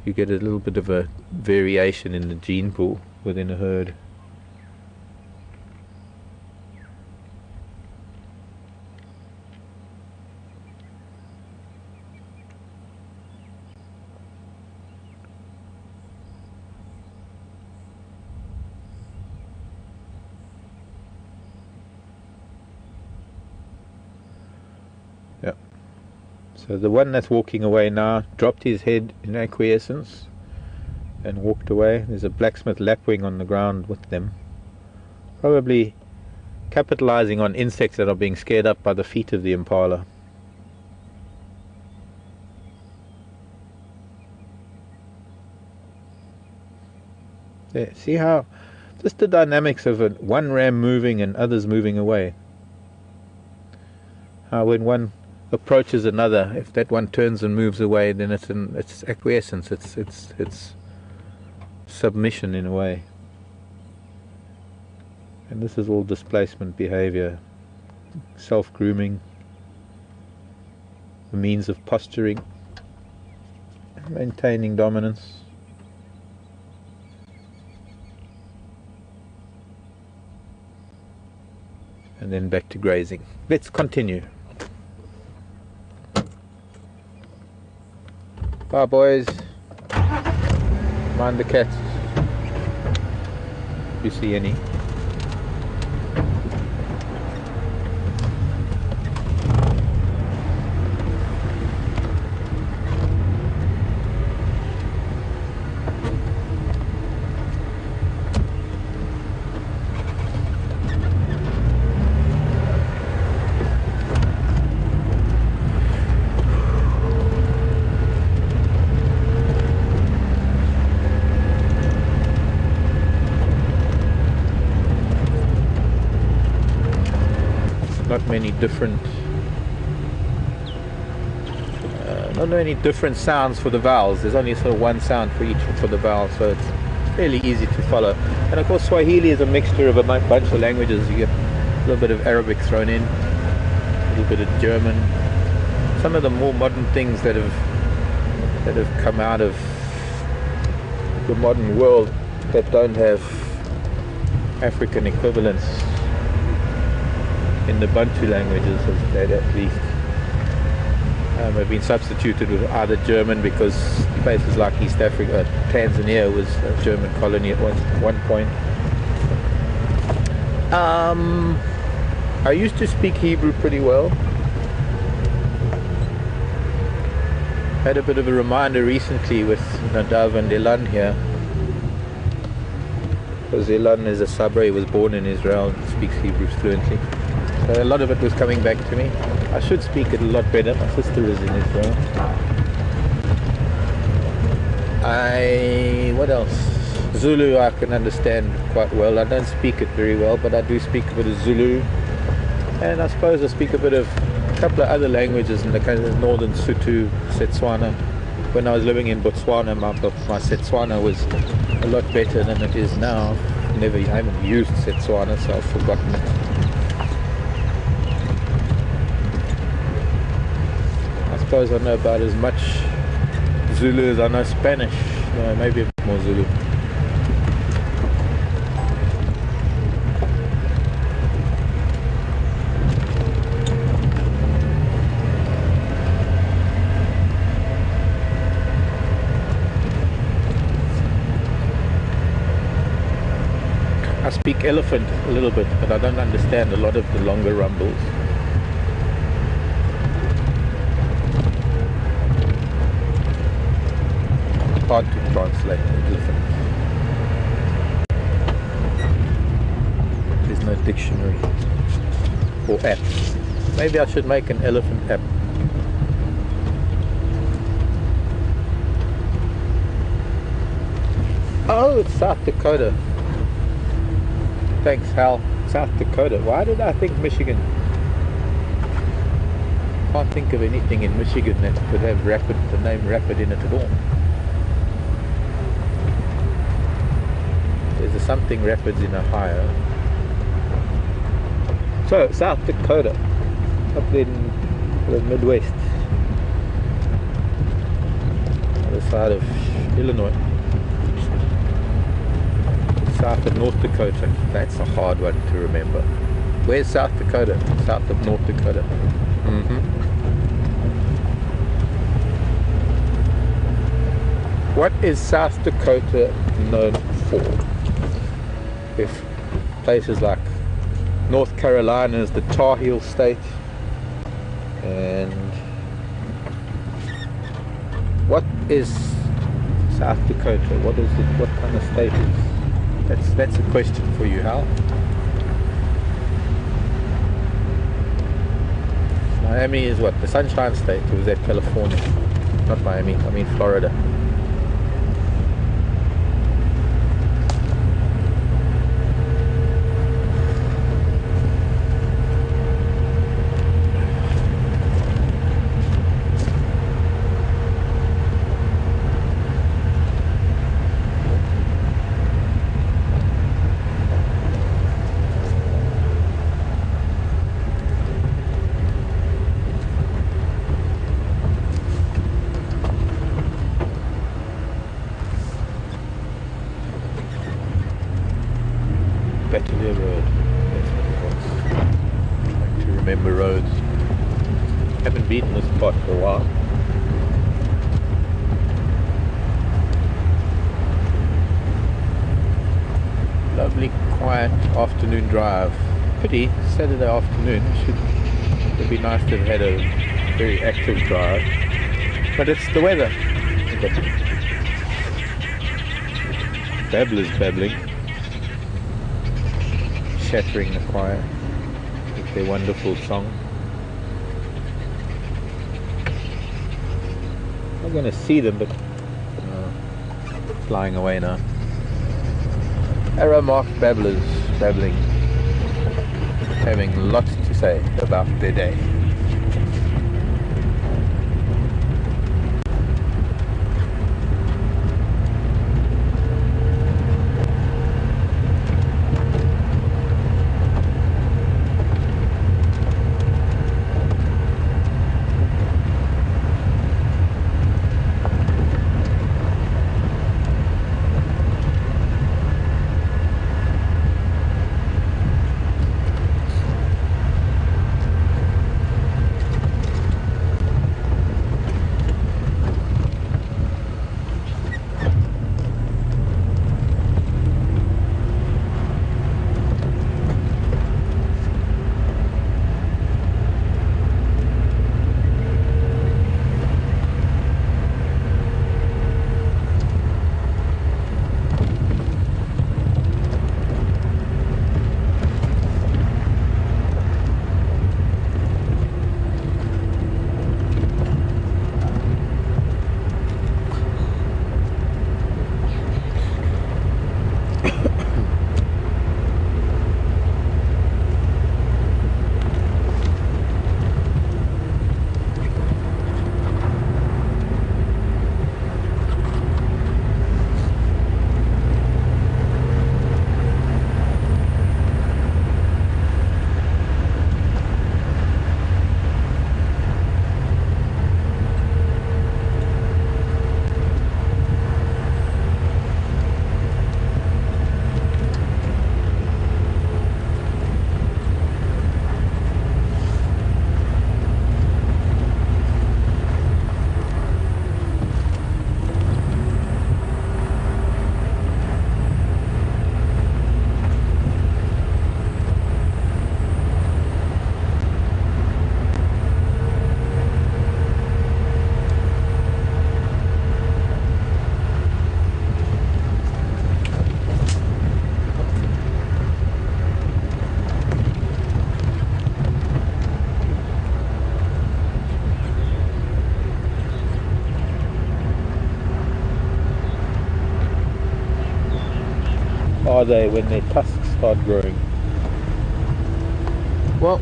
you get a little bit of a variation in the gene pool within a herd. So the one that's walking away now dropped his head in acquiescence and walked away. There's a blacksmith lapwing on the ground with them, probably capitalizing on insects that are being scared up by the feet of the impala. There, see how just the dynamics of one ram moving and others moving away. How when one approaches another, if that one turns and moves away, then it's acquiescence, it's submission in a way. And this is all displacement behavior, self-grooming, the means of posturing, maintaining dominance. And then back to grazing. Let's continue. Bye boys, mind the cats if you see any. many different sounds for the vowels. There's only sort of one sound for each for the vowel, so it's fairly easy to follow. And of course Swahili is a mixture of a bunch of languages. You get a little bit of Arabic thrown in, a little bit of German, some of the more modern things that have come out of the modern world that don't have African equivalents in the Bantu languages, that at least have been substituted with either German, because places like East Africa, Tanzania was a German colony at one point. I used to speak Hebrew pretty well. Had a bit of a reminder recently with Nadav and Elan here, because Elan is a Sabra, he was born in Israel and speaks Hebrew fluently. So a lot of it was coming back to me. I should speak it a lot better. My sister is in Israel. What else? Zulu I can understand quite well. I don't speak it very well, but I do speak a bit of Zulu. And I suppose I speak a couple of other languages in the kind of northern Sotho, Setswana. When I was living in Botswana, my Setswana was a lot better than it is now. I haven't used Setswana, so I've forgotten it. I suppose I know about as much Zulu as I know Spanish. Maybe a bit more Zulu. I speak elephant a little bit, but I don't understand a lot of the longer rumbles. Hard to translate elephant. There's no dictionary or app. Maybe I should make an elephant app. Oh, it's South Dakota. Thanks, Hal. South Dakota. Why did I think Michigan? Can't think of anything in Michigan that could have the name Rapid in it at all. There's something Rapids in Ohio. So, South Dakota, up in the Midwest, other side of Illinois. South of North Dakota. That's a hard one to remember. Where's South Dakota? South of North Dakota. What is South Dakota known for? If places like North Carolina is the Tar Heel state, and what is South Dakota? What is it? What kind of state is? That's a question for you, Hal. Miami is what? The Sunshine State, or was that California? Not Miami, I mean Florida. Road. That's what it was. Trying to remember roads. Haven't been in this spot for a while. Lovely, quiet afternoon drive. Pity, Saturday afternoon. It'd be nice to have had a very active drive. But it's the weather. Babblers babbling. Shattering the quiet with their wonderful song. I'm going to see them, but flying away now. Arrow marked babblers babbling, having lots to say. say about their day. Are they when their tusks start growing? Well,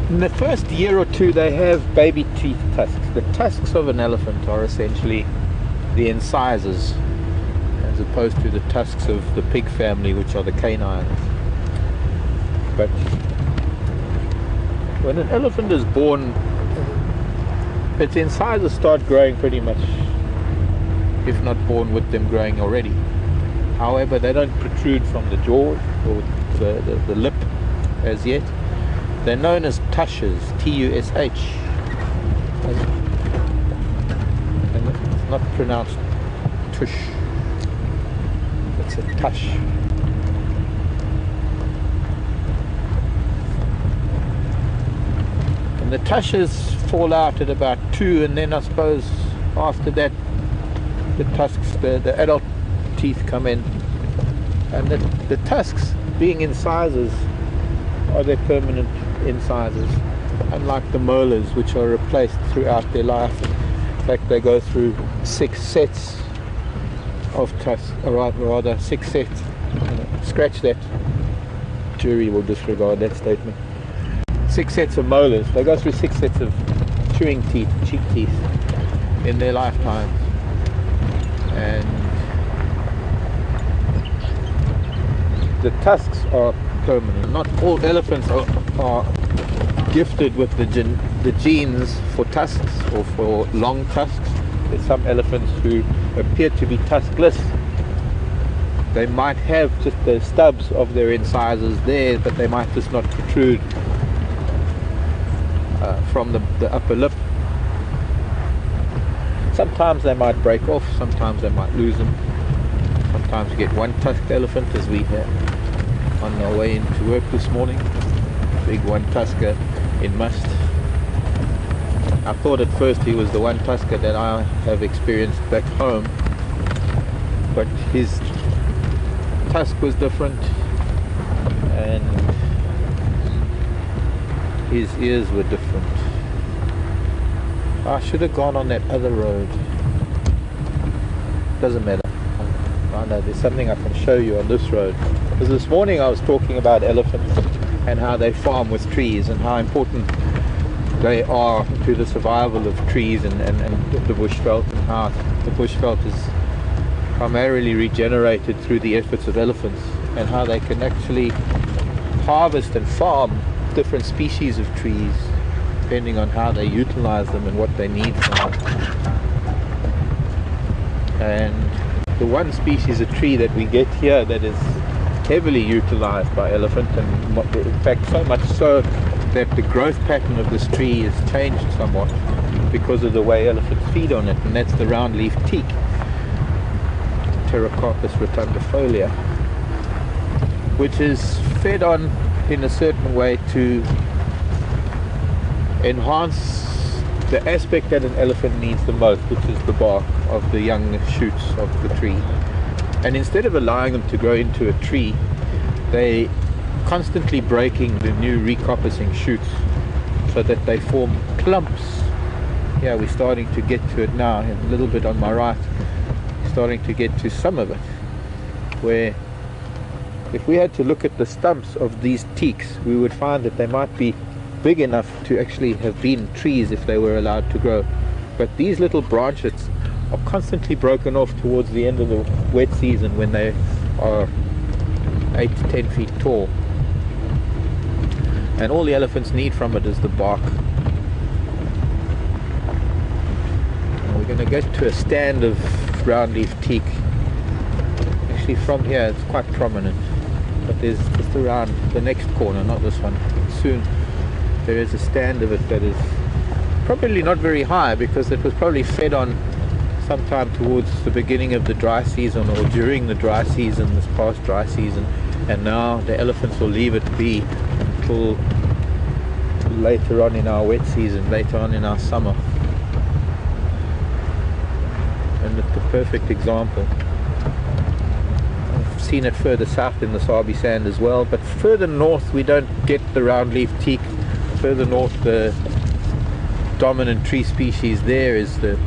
in the first year or two they have baby teeth tusks. The tusks of an elephant are essentially the incisors, as opposed to the tusks of the pig family, which are the canines. But when an elephant is born, its incisors start growing pretty much, if not born with them growing already. However, they don't protrude from the jaw or the lip as yet. They're known as tushes, T-U-S-H. And it's not pronounced tush. It's a tush. And the tushes fall out at about 2, and then I suppose after that the tusks, the adult teeth come in, and the tusks, being incisors, are their permanent incisors, unlike the molars, which are replaced throughout their life. In fact, they go through 6 sets of tusks, or rather 6 sets. Scratch that, jury will disregard that statement. 6 sets of molars. They go through 6 sets of chewing teeth, cheek teeth, in their lifetime. And the tusks are permanent. Not all elephants are gifted with the genes for tusks or for long tusks. There's some elephants who appear to be tuskless. They might have just the stubs of their incisors there, but they might just not protrude from the upper lip. Sometimes they might break off, sometimes they might lose them. Sometimes you get one tusked elephant, as we had on our way into work this morning. Big one tusker in Must. I thought at first he was the one tusker that I have experienced back home, but his tusk was different and his ears were different. I should have gone on that other road. Doesn't matter. I know there's something I can show you on this road. Because this morning I was talking about elephants and how they farm with trees and how important they are to the survival of trees and the bushveld, and how the bushveld is primarily regenerated through the efforts of elephants, and how they can actually harvest and farm different species of trees depending on how they utilize them and what they need from them. And the one species of tree that we get here that is heavily utilized by elephant, and in fact so much so that the growth pattern of this tree has changed somewhat because of the way elephants feed on it, and that's the round-leaf teak, Pterocarpus rotundifolia, which is fed on in a certain way to enhance the aspect that an elephant needs the most, which is the bark of the young shoots of the tree. And instead of allowing them to grow into a tree, they constantly breaking the new recoppicing shoots so that they form clumps. Yeah, we're starting to get to it now, a little bit on my right, starting to get to some of it, where if we had to look at the stumps of these teaks, we would find that they might be big enough to actually have been trees if they were allowed to grow. But these little branches are constantly broken off towards the end of the wet season when they are 8 to 10 feet tall. And all the elephants need from it is the bark. And we're going to get to a stand of brownleaf teak. Actually from here it's quite prominent, but there's just around the next corner, not this one. Soon there is a stand of it that is probably not very high because it was probably fed on sometime towards the beginning of the dry season or during the dry season, this past dry season, and now the elephants will leave it be until later on in our wet season, later on in our summer. And it's the perfect example. I've seen it further south in the Sabi sand as well, but further north we don't get the roundleaf teak. Further north the dominant tree species there is the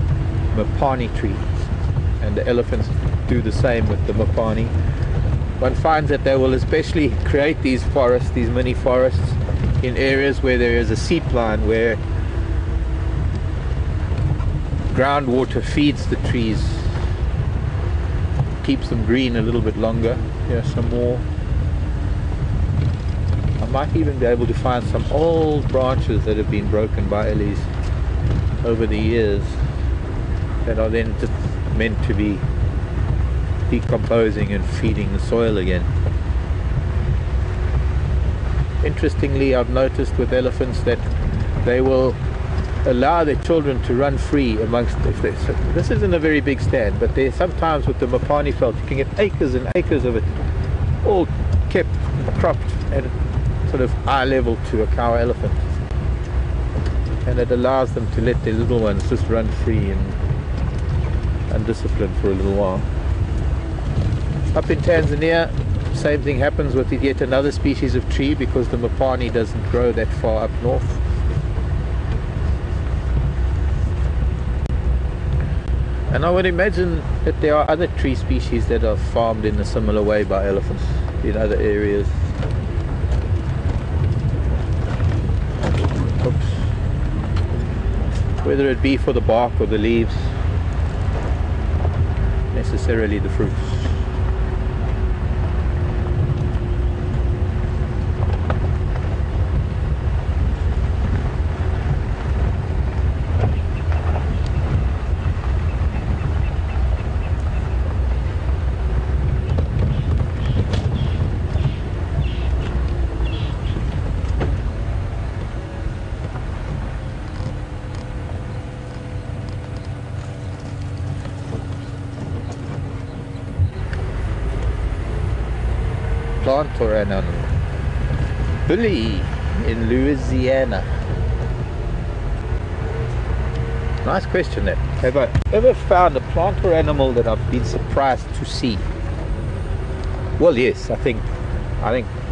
mapani tree, and the elephants do the same with the mapani. One finds that they will especially create these forests, these mini forests, in areas where there is a seep line, where groundwater feeds the trees, keeps them green a little bit longer. Here some more. I might even be able to find some old branches that have been broken by ellies over the years that are then just meant to be decomposing and feeding the soil again. Interestingly, I've noticed with elephants that they will allow their children to run free amongst, this isn't a very big stand, but there's sometimes with the mapani veld you can get acres and acres of it all kept and cropped at sort of eye level to a cow elephant, and it allows them to let their little ones just run free and undisciplined for a little while. Up in Tanzania, same thing happens with yet another species of tree, because the mapani doesn't grow that far up north. And I would imagine that there are other tree species that are farmed in a similar way by elephants in other areas. Oops. Whether it be for the bark or the leaves, necessarily the fruits. Plant or an animal? Bully in Louisiana. Nice question there. Have I ever found a plant or animal that I've been surprised to see? Well, yes, I think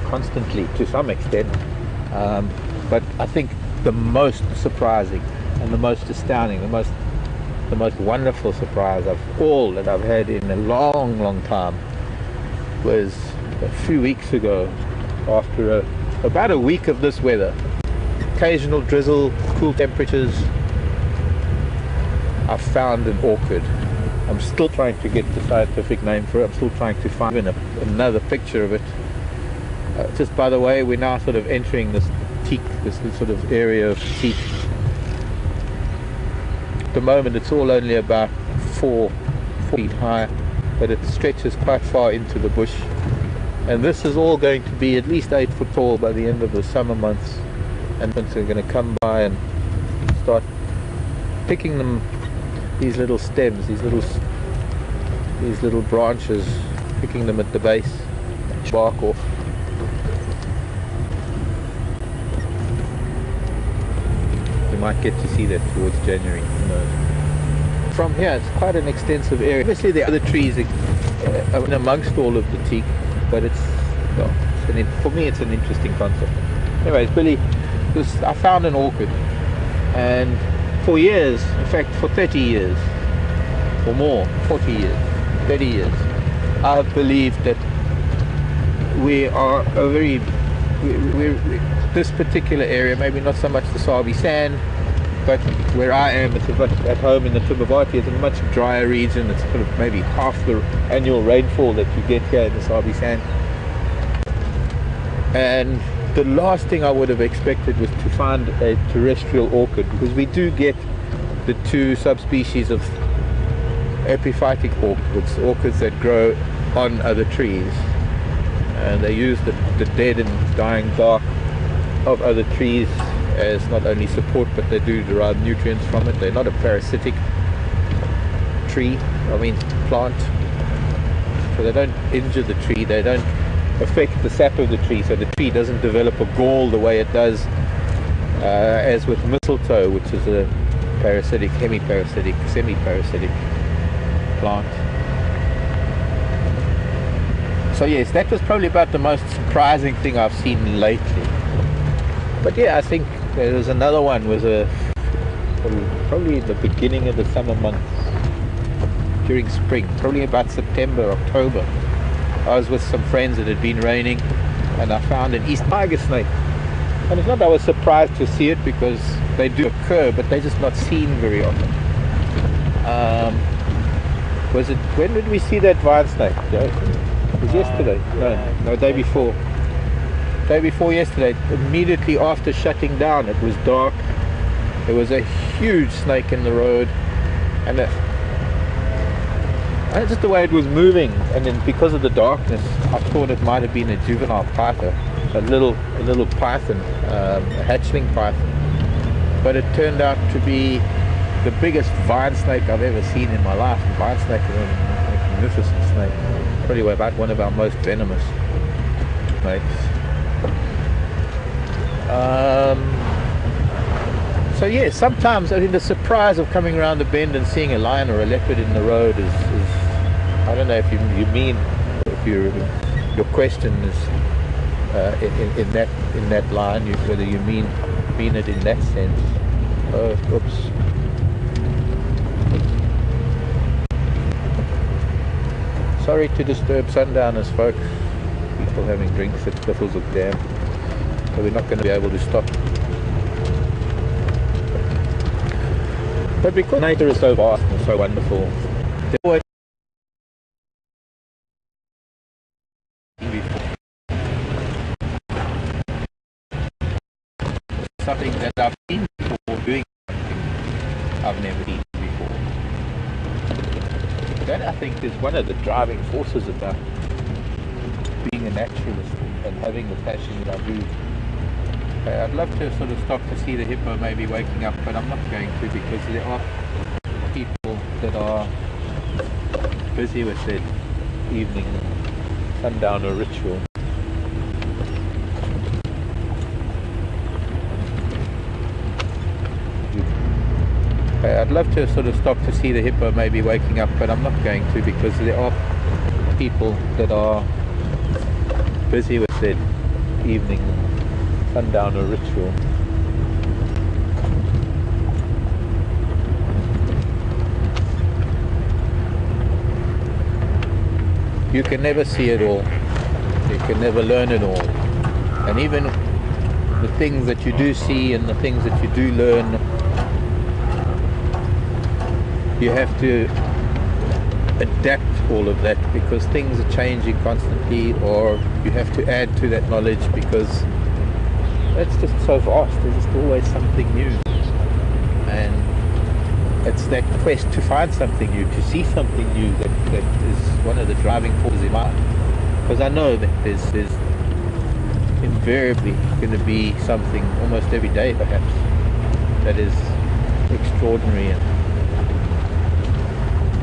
constantly to some extent, but I think the most surprising and the most astounding, the most wonderful surprise of all that I've had in a long time was a few weeks ago, after a about a week of this weather, occasional drizzle, cool temperatures, I found an orchid. I'm still trying to get the scientific name for it. I'm still trying to find another picture of it. Just by the way, we're now sort of entering this teak, this sort of area of teak. At the moment it's all only about 4 feet high, but it stretches quite far into the bush. And this is all going to be at least 8 foot tall by the end of the summer months. And once they're going to come by and start picking them, these little stems, these little branches, picking them at the base, bark off. You might get to see that towards January. From here, it's quite an extensive area. Obviously, there are other trees amongst all of the teak, but it's, well, for me, it's an interesting concept. Anyways, Billy, I found an orchid, and for years, in fact, for 30 years or more, 40 years, 30 years, I have believed that we are a very, this particular area, maybe not so much the Sabi Sand, but where I am, it's at home in the Djuma, it's a much drier region. It's sort of maybe half the annual rainfall that you get here in the Sabi Sand. And the last thing I would have expected was to find a terrestrial orchid, because we do get the 2 subspecies of epiphytic orchids that grow on other trees, and they use the dead and dying bark of other trees as not only support, but they do derive nutrients from it. They're not a parasitic plant, so they don't injure the tree, they don't affect the sap of the tree, so the tree doesn't develop a gall the way it does as with mistletoe, which is a parasitic, hemiparasitic, semi-parasitic plant. So yes, that was probably about the most surprising thing I've seen lately. But yeah, I think there was another one, was probably the beginning of the summer months, during spring, probably about September, October. I was with some friends, it had been raining, and I found an East tiger snake. And it's not that I was surprised to see it, because they do occur, but they're just not seen very often. When did we see that vine snake? It was yesterday. No, day before. Day before yesterday, immediately after shutting down. It was dark, there was a huge snake in the road, and just the way it was moving, and then because of the darkness, I thought it might have been a juvenile python, a little python, a hatchling python, but it turned out to be the biggest vine snake I've ever seen in my life. A vine snake is a magnificent snake, probably about one of our most venomous snakes. So yeah, sometimes the surprise of coming around the bend and seeing a lion or a leopard in the road is I don't know if you mean, if your question is in that line, whether you mean it in that sense. Oh, oops. Sorry to disturb sundowners, folks. People having drinks at Arathusa Dam. So we're not going to be able to stop. But because nature is so vast and so wonderful, there's always something that I've seen before, doing something I've never seen before. That, I think, is one of the driving forces about being a naturalist and having the passion that I do. I'd love to sort of stop to see the hippo maybe waking up, but I'm not going to, because there are people that are busy with their evening sundowner ritual. I'd love to sort of stop to see the hippo maybe waking up, but I'm not going to, because there are people that are busy with their evening sundowner ritual. You can never see it all. You can never learn it all. And even the things that you do see and the things that you do learn, you have to adapt all of that because things are changing constantly, or you have to add to that knowledge because that's just so vast. There's just always something new, and it's that quest to find something new, to see something new, that is one of the driving forces in life. Because I know that there's invariably going to be something almost every day perhaps that is extraordinary and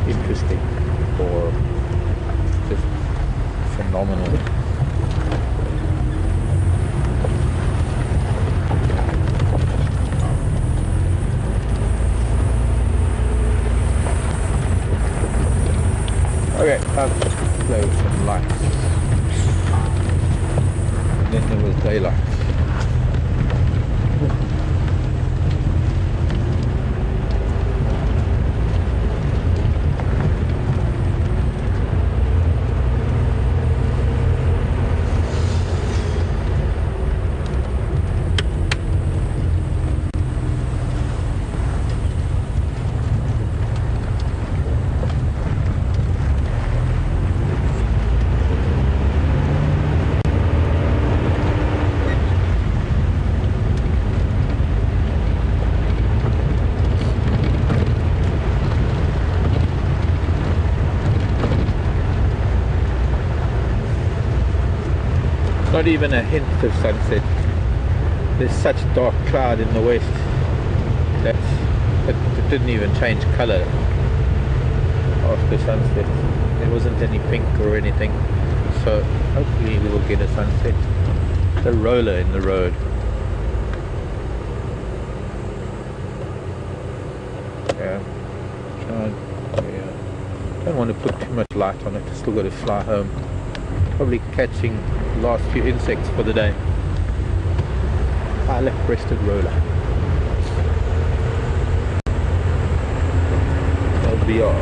interesting or just phenomenal. Okay, I'll play with some lights. And then there was daylight. Not even a hint of sunset. There's such dark cloud in the west that it didn't even change colour after sunset. There wasn't any pink or anything, so hopefully we will get a sunset. The roller in the road. Yeah, don't want to put too much light on it. Still got to fly home. Probably catching the last few insects for the day. Lilac-breasted roller. LBR.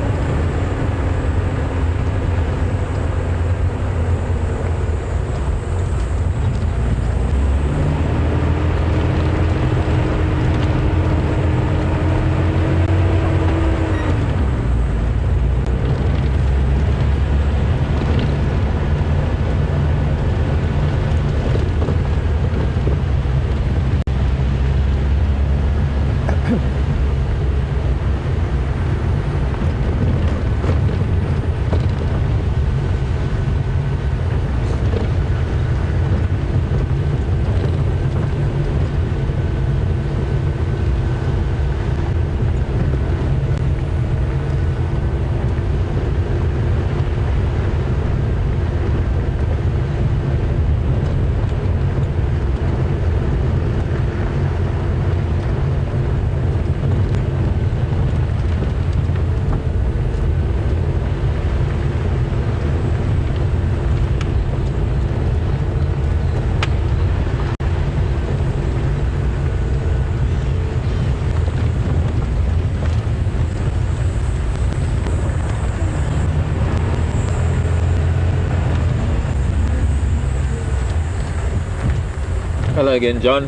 Hello again, John.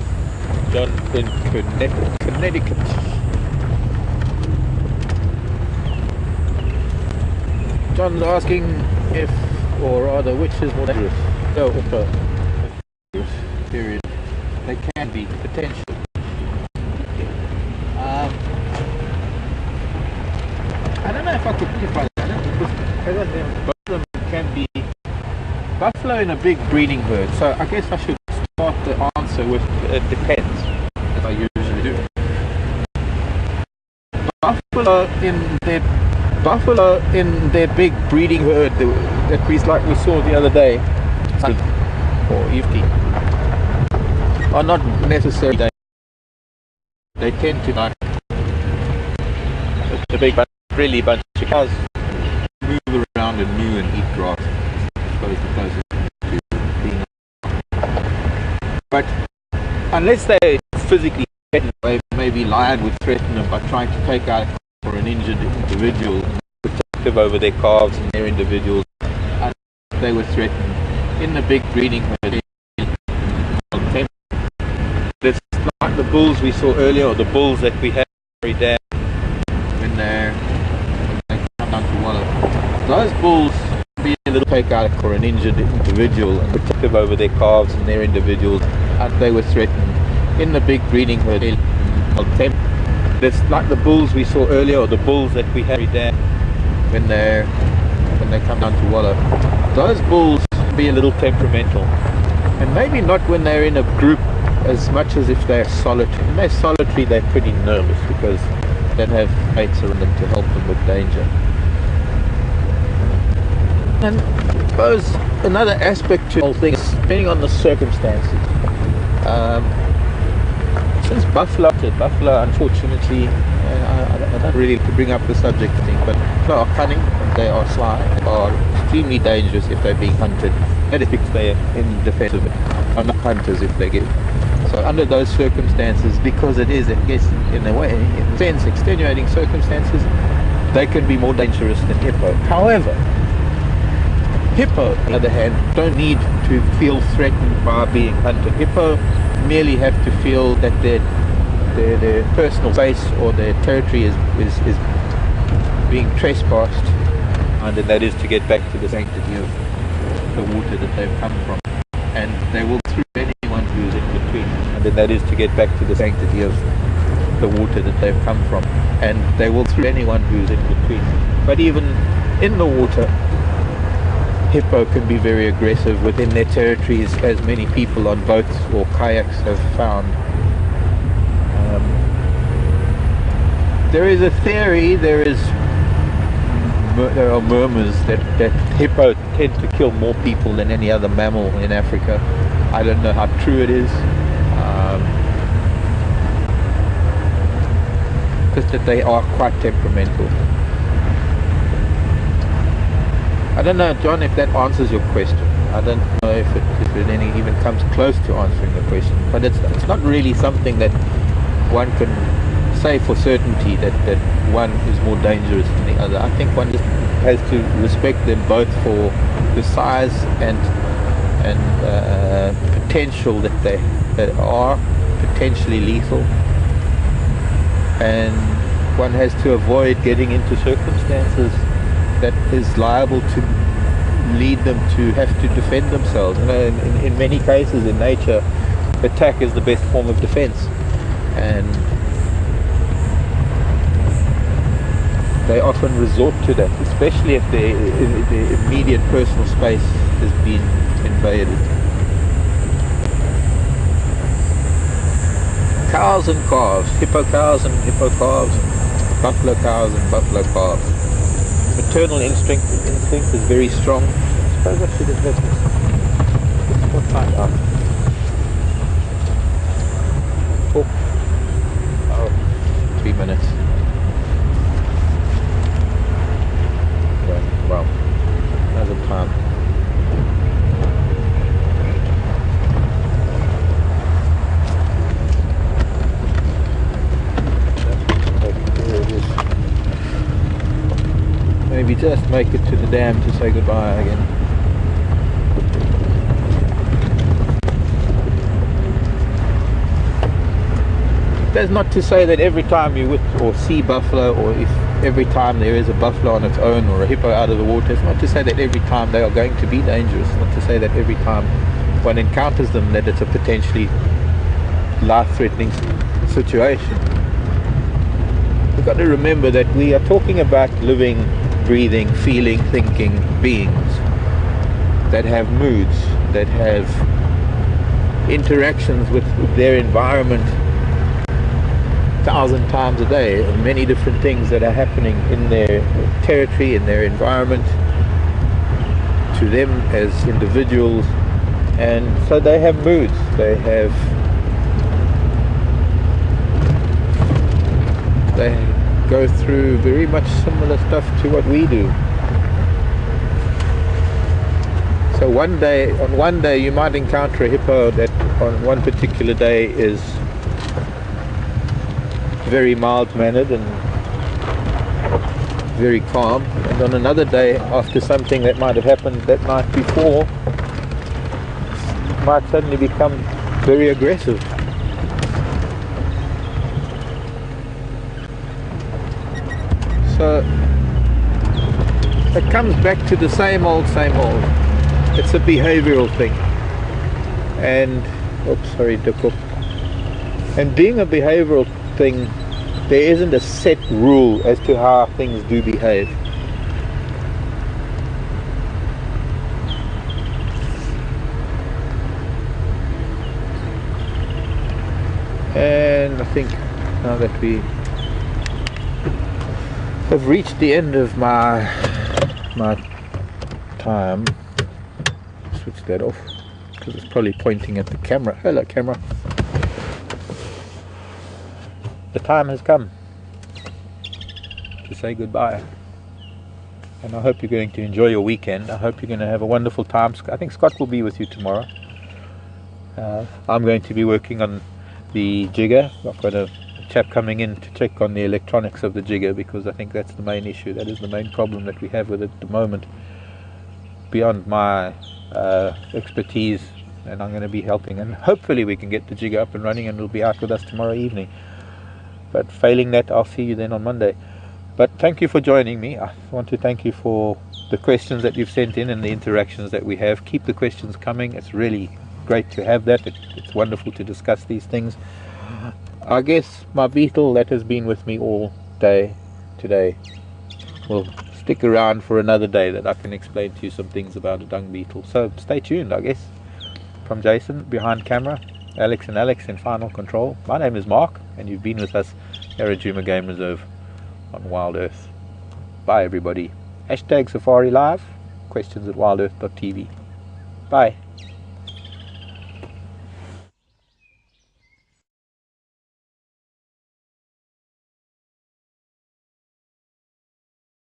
John in Connecticut. John's asking if, or rather, which is more dangerous. So, period. They can be potential. I don't know if I could qualify that because both of them can be buffalo in a big breeding herd. So I guess I should start the answer with it depends, as I usually do. Buffalo in their big breeding herd that we saw the other day, or EFT, are not necessarily. They tend to like the big really bunch of cows move around and mew and eat grass. I suppose the closest to being. But unless they physically threaten, they maybe lion would threaten them by trying to take out for an injured individual, protective over their calves and their individuals, and they were threatened. In the big breeding herd, Like the bulls we saw earlier, or the bulls that we had every day when they come down to water. Those bulls be a little takeout for an injured individual and protective over their calves and their individuals, and they were threatened in the big breeding herd. It's like the bulls we saw earlier, or the bulls that we had every day when they come down to water. Those bulls be a little temperamental, and maybe not when they're in a group as much as if they're solitary. When they're solitary, they're pretty nervous because they don't have mates around them to help them with danger. And I suppose another aspect to the whole thing is depending on the circumstances. Since buffalo, unfortunately, I don't really to bring up the subject thing, but they are cunning, they are sly, they are extremely dangerous if they're being hunted. And if they're in defense of it, are not hunters if they get. So under those circumstances, because it is, I guess, in a way, in a sense, extenuating circumstances, they can be more dangerous than hippo. However, hippo, on the other hand, don't need to feel threatened by being hunted. Hippo merely have to feel that their personal space or their territory is being trespassed, and that is to get back to the sanctity of the water that they've come from, and they will through anyone who's in between, and that is to get back to the sanctity of the water that they've come from, and they will through anyone who's in between. But even in the water, hippo can be very aggressive within their territories, as many people on boats or kayaks have found. There is a theory, there are murmurs that hippo tend to kill more people than any other mammal in Africa. I don't know how true it is. Just that they are quite temperamental. I don't know, John, if that answers your question. I don't know if it even comes close to answering the question. But it's not really something that one can say for certainty that one is more dangerous than the other. I think one just has to respect them both for the size and potential that are potentially lethal. And one has to avoid getting into circumstances that is liable to lead them to have to defend themselves. You know, in many cases in nature, attack is the best form of defense, and they often resort to that, especially if the immediate personal space has been invaded. Cows and calves, hippo cows and hippo calves, buffalo cows and buffalo calves. Maternal instinct is very strong. I suppose I should have had this. What time up? Oh, 3 minutes. Yeah, well, another time. Maybe just make it to the dam to say goodbye again. That's not to say that every time you see buffalo, or if every time there is a buffalo on its own or a hippo out of the water, it's not to say that every time they are going to be dangerous. It's not to say that every time one encounters them that it's a potentially life-threatening situation. We've got to remember that we are talking about living, breathing, feeling, thinking beings that have moods, that have interactions with their environment 1,000 times a day, and many different things that are happening in their territory, in their environment, to them as individuals. And so they have moods, they go through very much similar stuff to what we do. So on one day you might encounter a hippo that on one particular day is very mild-mannered and very calm, and on another day, after something that might have happened that night before, might suddenly become very aggressive. So it comes back to the same old, same old. It's a behavioral thing. And, oops, sorry, Dukop. And being a behavioral thing, there isn't a set rule as to how things do behave. And I think now that we have reached the end of my time, switch that off because it's probably pointing at the camera. Hello camera. The time has come to say goodbye, and I hope you're going to enjoy your weekend. I hope you're going to have a wonderful time. I think Scott will be with you tomorrow. I'm going to be working on the jigger. I've got a chap coming in to check on the electronics of the jigger, because I think that's the main issue. That is the main problem that we have with it at the moment, beyond my expertise, and I'm going to be helping, and hopefully we can get the jigger up and running and it'll be out with us tomorrow evening. But failing that, I'll see you then on Monday. But thank you for joining me. I want to thank you for the questions that you've sent in and the interactions that we have. Keep the questions coming. It's really great to have that. It's wonderful to discuss these things. I guess my beetle that has been with me all day today will stick around for another day, that I can explain to you some things about a dung beetle. So stay tuned, I guess. From Jason behind camera, Alex and Alex in final control. My name is Mark, and you've been with us here at Djuma Game Reserve on Wild Earth. Bye everybody. # Safari Live, questions at WildEarthTV. Bye.